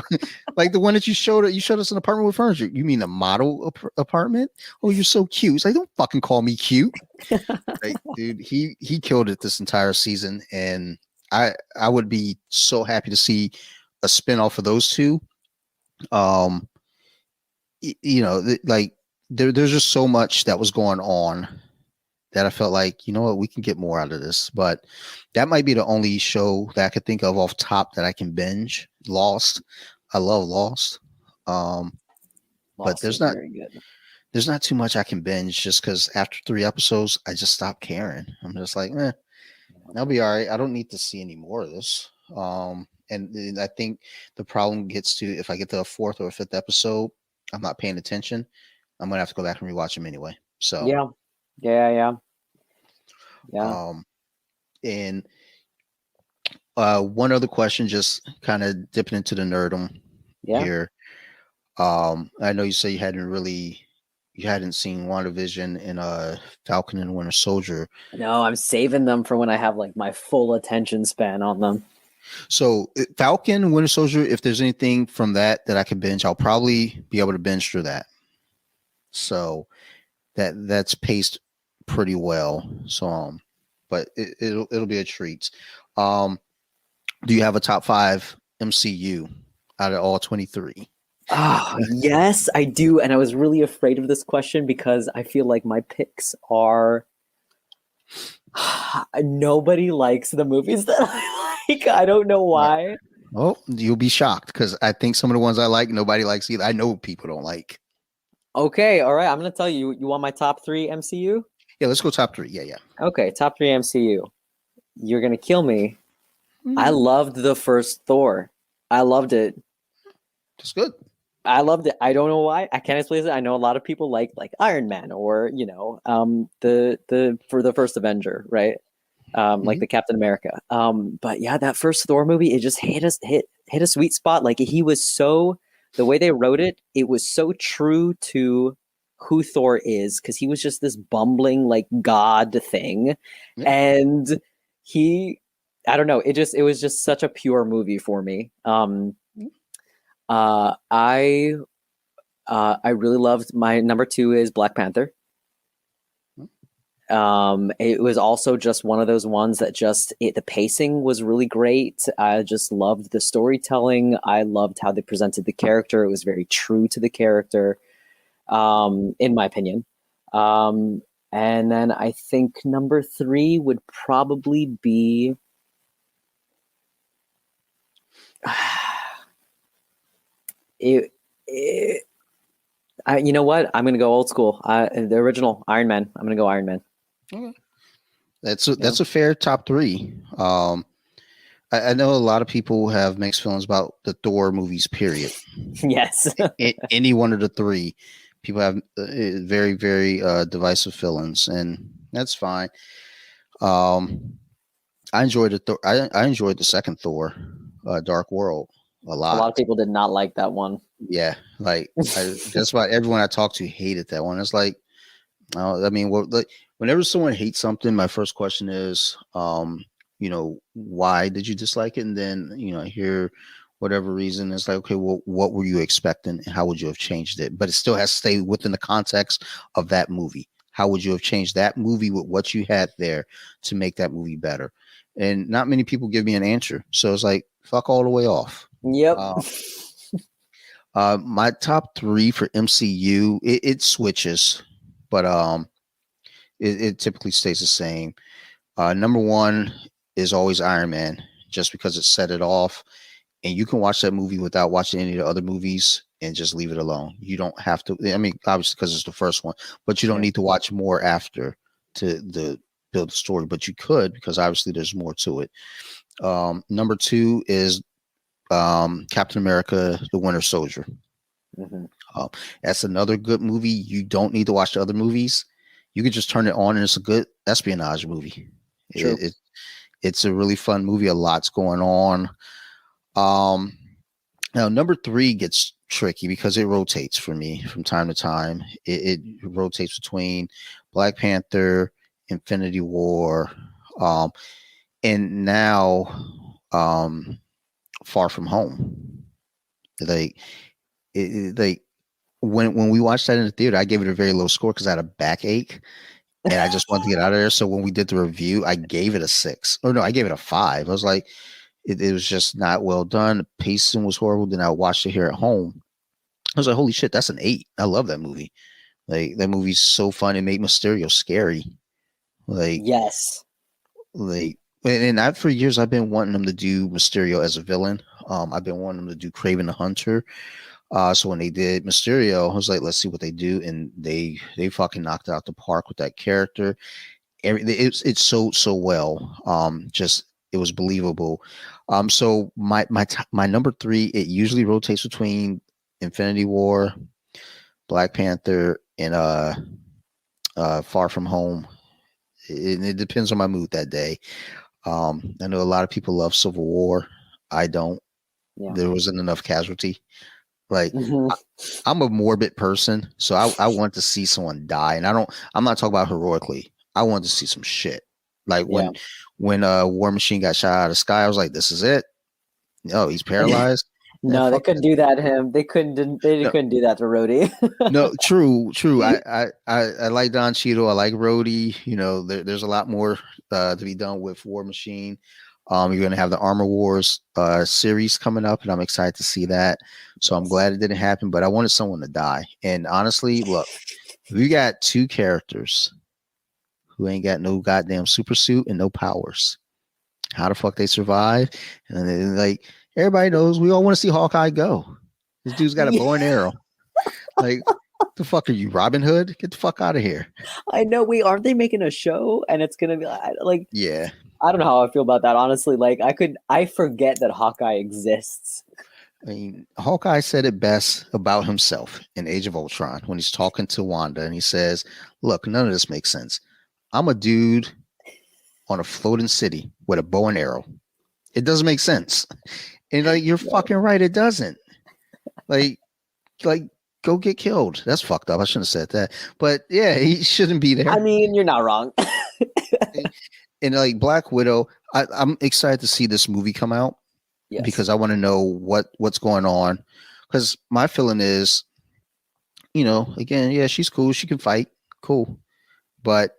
Like the one that you showed us an apartment with furniture. You mean a model apartment? Oh, you're so cute. He's like, don't fucking call me cute. Like, dude, he killed it this entire season. And I would be so happy to see a spinoff of those two. Like there's just so much that was going on that I felt like, you know what, we can get more out of this. But that might be the only show that I could think of off top that I can binge. Lost. I love Lost. But there's not too much I can binge, just because after 3 episodes, I just stopped caring. I'm just like, I'll be all right. I don't need to see any more of this. And I think the problem gets to, if I get to a 4th or 5th episode, I'm not paying attention, I'm gonna have to go back and rewatch them anyway. So yeah. And one other question, just kind of dipping into the nerdum here. I know you say you hadn't seen WandaVision and Falcon and Winter Soldier. No, I'm saving them for when I have like my full attention span on them. So Falcon, Winter Soldier, if there's anything from that I can binge, I'll probably be able to binge through that. So that's paced pretty well. So but it'll be a treat. Do you have a top 5 MCU out of all 23? Yes, I do. And I was really afraid of this question because I feel like my picks are nobody likes the movies that I like. I don't know why. Well, you'll be shocked because I think some of the ones I like, nobody likes either. I know people don't like. Okay, all right. I'm going to tell you. You want my top 3 MCU? Yeah, let's go top 3. Yeah. Okay, top 3 MCU. You're going to kill me. I loved the first Thor. I loved it. That's good. I loved it. I don't know why. I can't explain it. I know a lot of people like Iron Man or the for the first Avenger, right? Like the Captain America. But yeah, that first Thor movie, it just hit a sweet spot. Like he was so, the way they wrote it, it was so true to who Thor is, because he was just this bumbling like god thing, and I don't know. It was just such a pure movie for me. I really loved, my number 2 is Black Panther. It was also just one of those ones that the pacing was really great. I just loved the storytelling. I loved how they presented the character. It was very true to the character, in my opinion. And then I think number 3 would probably be you know what? I'm gonna go old school. The original Iron Man. I'm gonna go Iron Man. Okay. That's a fair top 3. I know a lot of people have mixed feelings about the Thor movies, period. Yes. Any one of the 3, people have very, very divisive feelings, and that's fine. I enjoyed it. I enjoyed the second Thor, Dark World, a lot. A lot of people did not like that one. Yeah, like that's why everyone I talked to hated that one. It's like, I mean, whenever someone hates something, my first question is, why did you dislike it? And then, I hear whatever reason. It's like, okay, well, what were you expecting and how would you have changed it? But it still has to stay within the context of that movie. How would you have changed that movie with what you had there to make that movie better? and not many people give me an answer. So it's like fuck all the way off. Yep. My top 3 for MCU, it switches, but it typically stays the same. Number 1 is always Iron Man, just because it set it off, and you can watch that movie without watching any of the other movies and just leave it alone. You don't have to. I mean, obviously because it's the first one, but you don't need to watch more after to build the story. But you could, because obviously there's more to it. Number 2 is Captain America: The Winter Soldier. That's another good movie. You don't need to watch the other movies. You can just turn it on, and it's a good espionage movie. It's a really fun movie. A lot's going on. Now number 3 gets tricky because it rotates for me from time to time. It rotates between Black Panther, Infinity War, and now Far From Home. Like when we watched that in the theater, I gave it a very low score because I had a backache and I just wanted to get out of there. So when we did the review, I gave it a 6. Or no, I gave it a 5. I was like, it was just not well done. The pacing was horrible. Then I watched it here at home. I was like, holy shit, that's an 8. I love that movie. Like, that movie's so fun. It made Mysterio scary. Like, yes. Like, and for years I've been wanting them to do Mysterio as a villain. I've been wanting them to do Kraven the Hunter. So when they did Mysterio, I was like, let's see what they do, and they fucking knocked it out the park with that character. It's so well. Just it was believable. So my number 3, it usually rotates between Infinity War, Black Panther, and Far From Home. It depends on my mood that day. I know a lot of people love Civil War. I don't. Yeah. There wasn't enough casualty. Like I'm a morbid person, so I want to see someone die, and I'm not talking about heroically. I want to see some shit. Like when War Machine got shot out of the sky, I was like, this is it. No, he's paralyzed. No, they couldn't do that to him. They couldn't do that to Rhodey. No, true. I like Don Cheadle. I like Rhodey. You know, there's a lot more to be done with War Machine. You're going to have the Armor Wars series coming up, and I'm excited to see that. So I'm glad it didn't happen, but I wanted someone to die. And honestly, look, we got 2 characters who ain't got no goddamn super suit and no powers. How the fuck they survive? And then, like, everybody knows we all want to see Hawkeye go. This dude's got a bow and arrow. Like, the fuck are you, Robin Hood? Get the fuck out of here. I know. Aren't they making a show? And it's gonna be like, yeah. I don't know how I feel about that, honestly. Like, I forget that Hawkeye exists. I mean, Hawkeye said it best about himself in Age of Ultron when he's talking to Wanda, and he says, "Look, none of this makes sense. I'm a dude on a floating city with a bow and arrow. It doesn't make sense." And like, you're fucking right, it doesn't. Like, go get killed. That's fucked up. I shouldn't have said that. But yeah, he shouldn't be there. I mean, you're not wrong. And like Black Widow, I'm excited to see this movie come out because I want to know what's going on. Because my feeling is, you know, again, yeah, she's cool. She can fight. Cool. But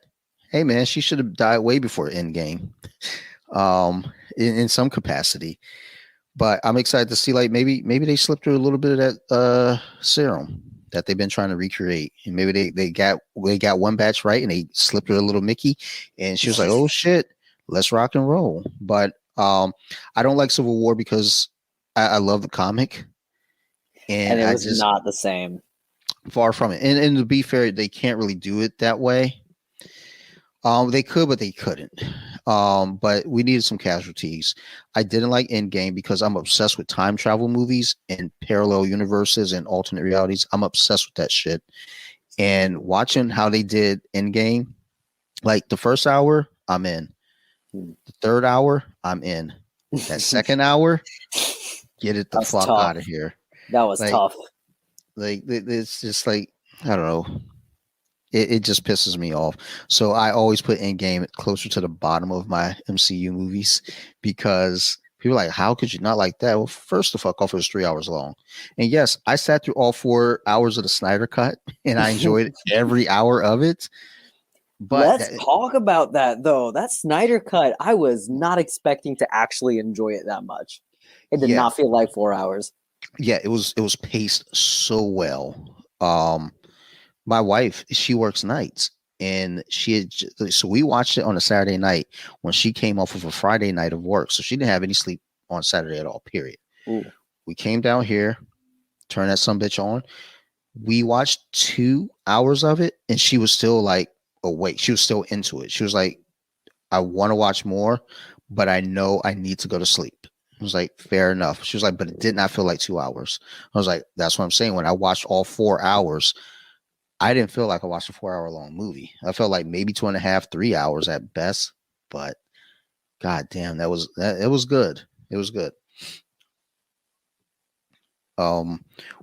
hey, man, she should have died way before Endgame in some capacity. But I'm excited to see, like, maybe they slipped her a little bit of that serum that they've been trying to recreate, and maybe they got one batch right, and they slipped her a little Mickey, and she was like, "Oh shit, let's rock and roll." But I don't like Civil War because I love the comic, and it was not the same. Far from it. And to be fair, they can't really do it that way. They could, but they couldn't. But we needed some casualties. I didn't like Endgame because I'm obsessed with time travel movies and parallel universes and alternate realities. I'm obsessed with that shit. And watching how they did Endgame, like the first hour, I'm in. The third hour, I'm in. That second hour, get it the fuck out of here. That was tough. Like, it's just like, I don't know. It just pisses me off. So I always put Endgame closer to the bottom of my MCU movies because people are like, how could you not like that? Well, first the fuck off, it was 3 hours long. And yes, I sat through all 4 hours of the Snyder Cut and I enjoyed every hour of it. But Let's talk about that though. That Snyder cut, I was not expecting to actually enjoy it that much. It did yeah, not feel like 4 hours. yeah, it was paced so well. Um, my wife, she works nights, and so we watched it on a Saturday night when she came off of a Friday night of work, so she didn't have any sleep on Saturday at all. Period. Ooh. We came down here, turned that some bitch on. We watched 2 hours of it, and she was still like awake. She was still into it. She was like, I want to watch more, but I know I need to go to sleep. I was like, fair enough. She was like, but it did not feel like 2 hours. I was like, that's what I'm saying. When I watched all 4 hours, I didn't feel like I watched a 4 hour long movie. I felt like maybe 2.5, 3 hours at best. But god damn, it was good. It was good.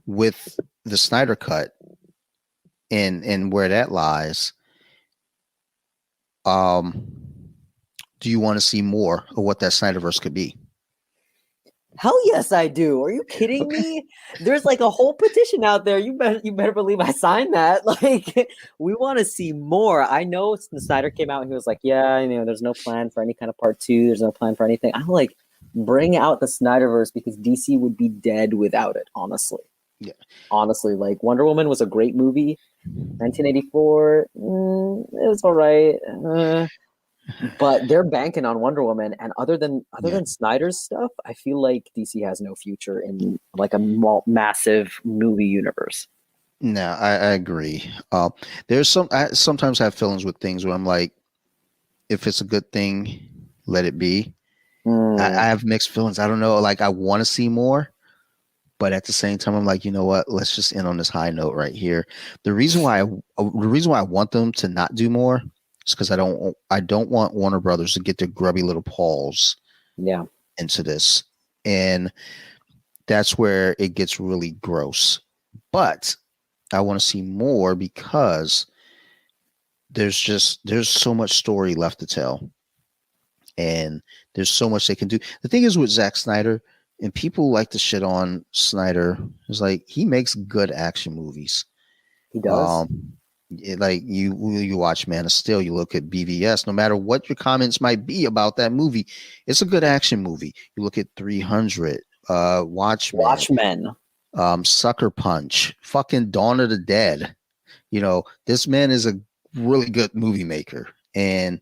With the Snyder cut and where that lies, do you want to see more of what that Snyderverse could be? Hell yes, I do. Are you kidding me? There's like a whole petition out there. You better believe I signed that. Like, we want to see more. I know the Snyder came out and he was like, yeah, there's no plan for any kind of part 2. There's no plan for anything. I'm like, bring out the Snyderverse because DC would be dead without it, honestly. Yeah. Honestly, like Wonder Woman was a great movie. 1984, it was all right. But they're banking on Wonder Woman, and other than Snyder's stuff, I feel like DC has no future in like a massive movie universe. No, I agree. There's I sometimes have feelings with things where I'm like, if it's a good thing, let it be. I have mixed feelings. I don't know. Like, I want to see more, but at the same time, I'm like, you know what? Let's just end on this high note right here. The reason why I want them to not do more is because I don't want Warner Brothers to get their grubby little paws into this, and that's where it gets really gross. But I want to see more because there's so much story left to tell, and there's so much they can do. The thing is with Zack Snyder, and people like to shit on Snyder, is like he makes good action movies. He does. Like you watch Man of Steel, you look at BVS, no matter what your comments might be about that movie, it's a good action movie. You look at 300, Watchmen. Sucker Punch, fucking Dawn of the Dead. This man is a really good movie maker, and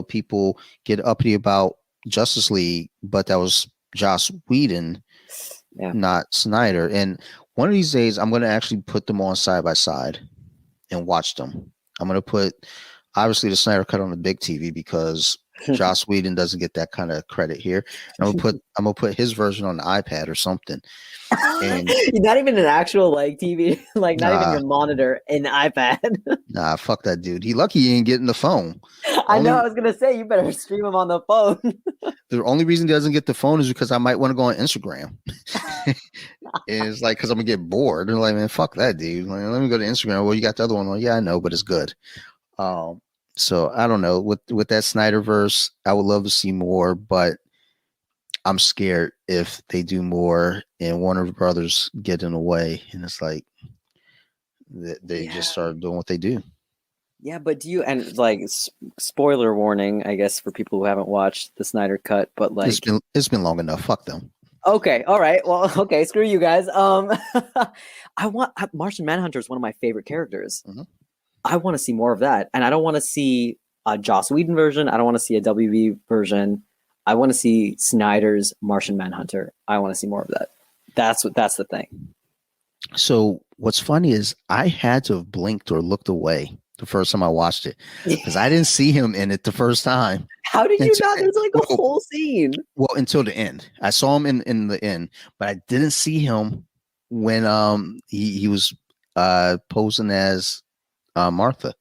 people get uppity about Justice League, but that was Joss Whedon, not Snyder. And one of these days, I'm going to actually put them on side by side and watch them. I'm going to put obviously the Snyder cut on the big TV because Joss Whedon doesn't get that kind of credit here. And I'm gonna put his version on the iPad or something. And not even an actual like TV, like not even your monitor, an iPad. Nah, fuck that dude. He lucky he ain't getting the phone. I know. I was gonna say you better stream him on the phone. The only reason he doesn't get the phone is because I might want to go on Instagram. It's like because I'm gonna get bored. They're like, man, fuck that dude. Like, let me go to Instagram. Well, you got the other one. Well, yeah, I know, but it's good. So I don't know. With that Snyderverse, I would love to see more, but I'm scared if they do more and Warner Brothers get in the way, and it's like they just start doing what they do. Yeah, but do you, and like spoiler warning, I guess, for people who haven't watched the Snyder Cut, but like it's been long enough. Fuck them. Okay, all right. Well, okay, screw you guys. Martian Manhunter is one of my favorite characters. Mm-hmm. I want to see more of that, and I don't want to see a Joss Whedon version. I don't want to see a WB version. I want to see Snyder's Martian Manhunter. I want to see more of that. That's the thing. So what's funny is I had to have blinked or looked away the first time I watched it because I didn't see him in it the first time. How did you not? There's like a whole scene. Well, until the end. I saw him in the end, but I didn't see him when he was posing as Martha.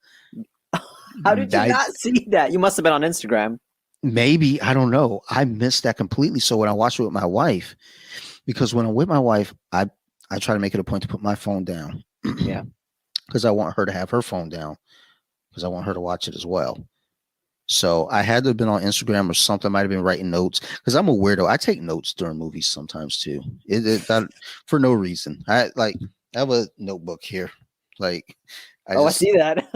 How did you not see that? You must have been on Instagram. Maybe, I don't know. I missed that completely. So when I watched it with my wife, because when I'm with my wife, I try to make it a point to put my phone down. Yeah. Because I want her to have her phone down because I want her to watch it as well. So I had to have been on Instagram or something. I might have been writing notes because I'm a weirdo. I take notes during movies sometimes too. That, for no reason. I have a notebook here. Like, I see that.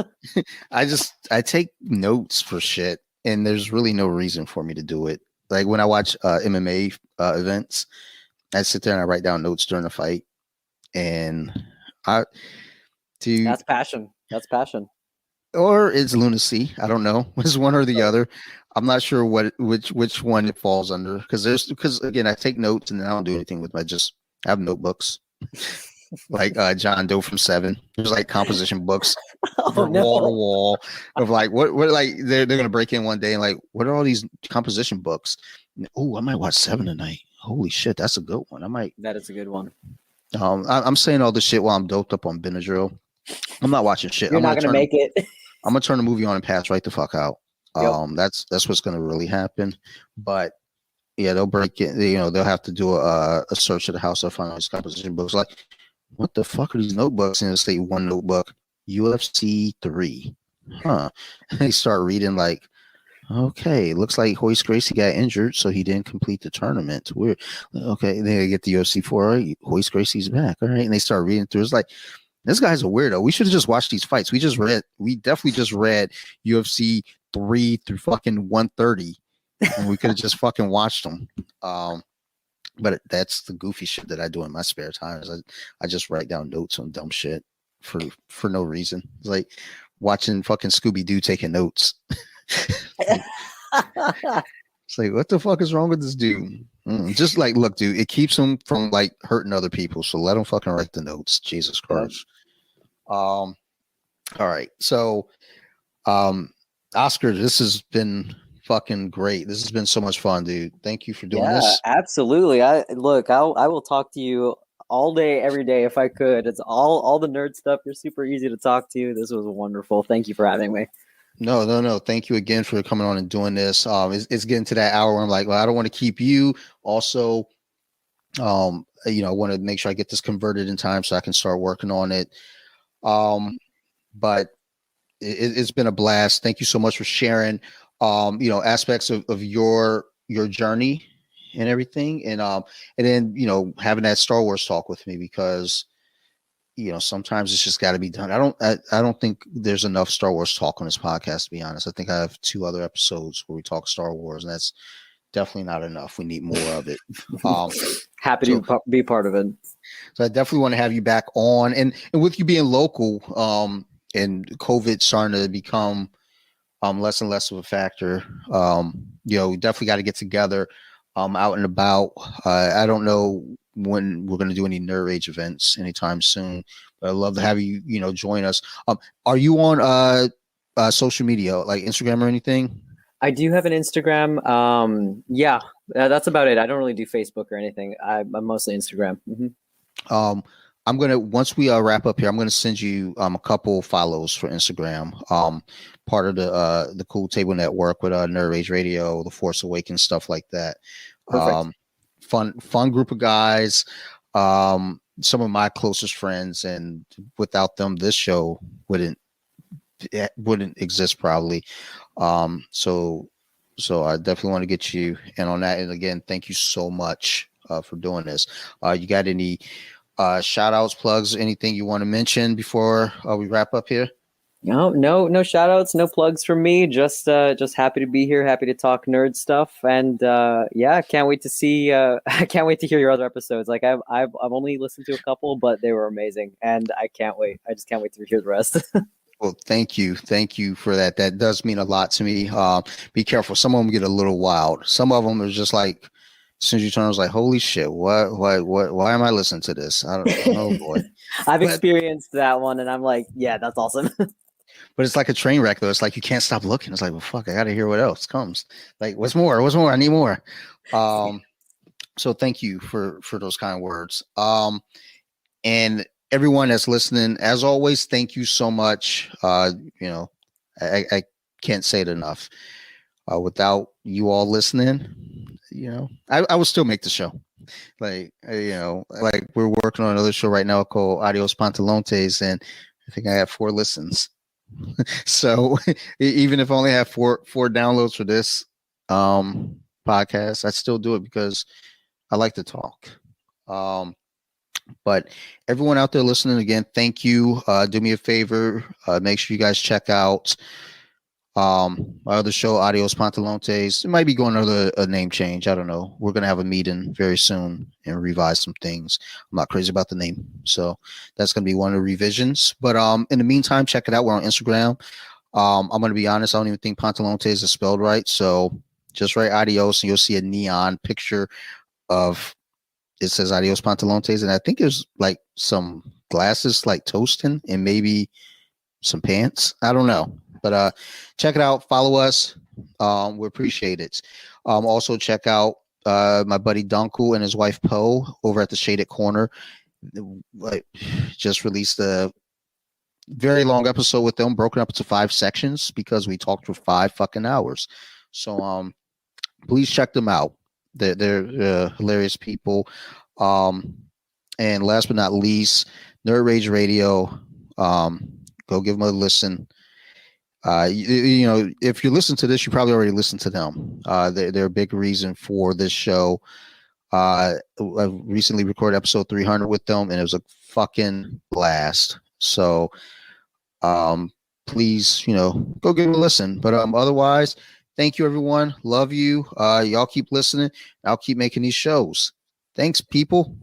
I take notes for shit, and there's really no reason for me to do it. Like when I watch MMA events, I sit there and I write down notes during the fight, and I to That's passion. That's passion. or it's lunacy. I don't know. It's one or the other. I'm not sure which one it falls under because again I take notes and then I don't do anything with them. I just have notebooks like John Doe from Seven. There's like composition books Oh from wall to no. wall of like what like they're gonna break in one day and like what are all these composition books? Oh, I might watch Seven tonight. Holy shit, that's a good one. I might. That is a good one. I'm saying all this shit while I'm doped up on Benadryl. I'm not watching shit. You're not gonna make it. I'm gonna turn the movie on and pass right the fuck out. Yep. That's what's gonna really happen. But yeah, they'll break it. You know, they'll have to do a search of the house. They'll find all these composition books. Like, what the fuck are these notebooks? And it'll say one notebook, UFC 3. Huh? And they start reading like, okay, looks like Hoist Gracie got injured, so he didn't complete the tournament. Weird. Okay, then they get the UFC 4. All right, Hoist Gracie's back. All right, and they start reading through. It's like, this guy's a weirdo. We should have just watched these fights. We definitely just read UFC 3 through fucking 130, and we could have just fucking watched them. But that's the goofy shit that I do in my spare time. Is I just write down notes on dumb shit for no reason. It's like watching fucking Scooby Doo taking notes. It's like, what the fuck is wrong with this dude? Just like, look, dude, it keeps him from like hurting other people. So let him fucking write the notes. Jesus Christ. All right. So, Oscar, this has been fucking great. This has been so much fun, dude. Thank you for doing this. Absolutely. I will talk to you all day, every day if I could. It's all the nerd stuff. You're super easy to talk to. This was wonderful. Thank you for having me. No. Thank you again for coming on and doing this. It's getting to that hour where I'm like, well, I don't want to keep you. Also, I want to make sure I get this converted in time so I can start working on it. But it's been a blast. Thank you so much for sharing, aspects of your journey and everything. And then, having that Star Wars talk with me because, sometimes it's just got to be done. I don't think there's enough Star Wars talk on this podcast, to be honest. I think I have 2 other episodes where we talk Star Wars, and that's definitely not enough. We need more of it. Happy to be part of it. So I definitely want to have you back on, and with you being local, and COVID starting to become less and less of a factor. We definitely got to get together out and about. I don't know when we're going to do any Nerd Rage events anytime soon, but I'd love to have you, join us. Are you on social media like Instagram or anything? I do have an Instagram. That's about it. I don't really do Facebook or anything. I'm mostly Instagram. Mm-hmm. I'm gonna once we wrap up here, I'm gonna send you a couple follows for Instagram. Part of the Cool Table Network with Nerd Rage Radio, The Force Awakens, stuff like that. Perfect. Fun group of guys. Some of my closest friends, and without them, this show wouldn't exist probably. So I definitely want to get you in on that. And again, thank you so much for doing this. You got any shout outs, plugs, anything you want to mention before we wrap up here? No shout outs, no plugs from me. Just happy to be here, happy to talk nerd stuff. And can't wait to see I can't wait to hear your other episodes. Like I've only listened to a couple, but they were amazing. And I just can't wait to hear the rest. Well, thank you for that. That does mean a lot to me. Be careful. Some of them get a little wild. Some of them are just like, as soon as you turn, I was like, holy shit, why am I listening to this? I don't know, boy. I've experienced that one, and I'm like, yeah, that's awesome. But it's like a train wreck, though. It's like you can't stop looking. It's like, well, fuck, I got to hear what else comes. Like, what's more? I need more. So thank you for those kind words. And everyone that's listening, as always, thank you so much. I can't say it enough. Without you all listening, I would still make the show. Like we're working on another show right now called Adios Pantalontes, and I think I have 4 listens. So even if I only have four downloads for this podcast, I still do it because I like to talk. But everyone out there listening, again, thank you. Do me a favor. Make sure you guys check out my other show, Adios Pantalontes. It might be going under a name change. I don't know. We're going to have a meeting very soon and revise some things. I'm not crazy about the name. So that's going to be one of the revisions. But in the meantime, check it out. We're on Instagram. I'm going to be honest. I don't even think Pantalontes is spelled right. So just write Adios and you'll see a neon picture of, it says Adios Pantalontes. And I think there's like some glasses like toasting and maybe some pants. I don't know. But check it out. Follow us. We appreciate it. Also check out my buddy Dunkel and his wife Poe over at the Shaded Corner. Like, just released a very long episode with them, broken up into 5 sections because we talked for 5 fucking hours. So please check them out. They're hilarious people. And last but not least, Nerd Rage Radio. Go give them a listen. You know, if you listen to this, you probably already listened to them. They're a big reason for this show. I recently recorded episode 300 with them, and it was a fucking blast. So, please, you know, go give them a listen. But otherwise, thank you, everyone. Love you. Y'all keep listening. I'll keep making these shows. Thanks, people.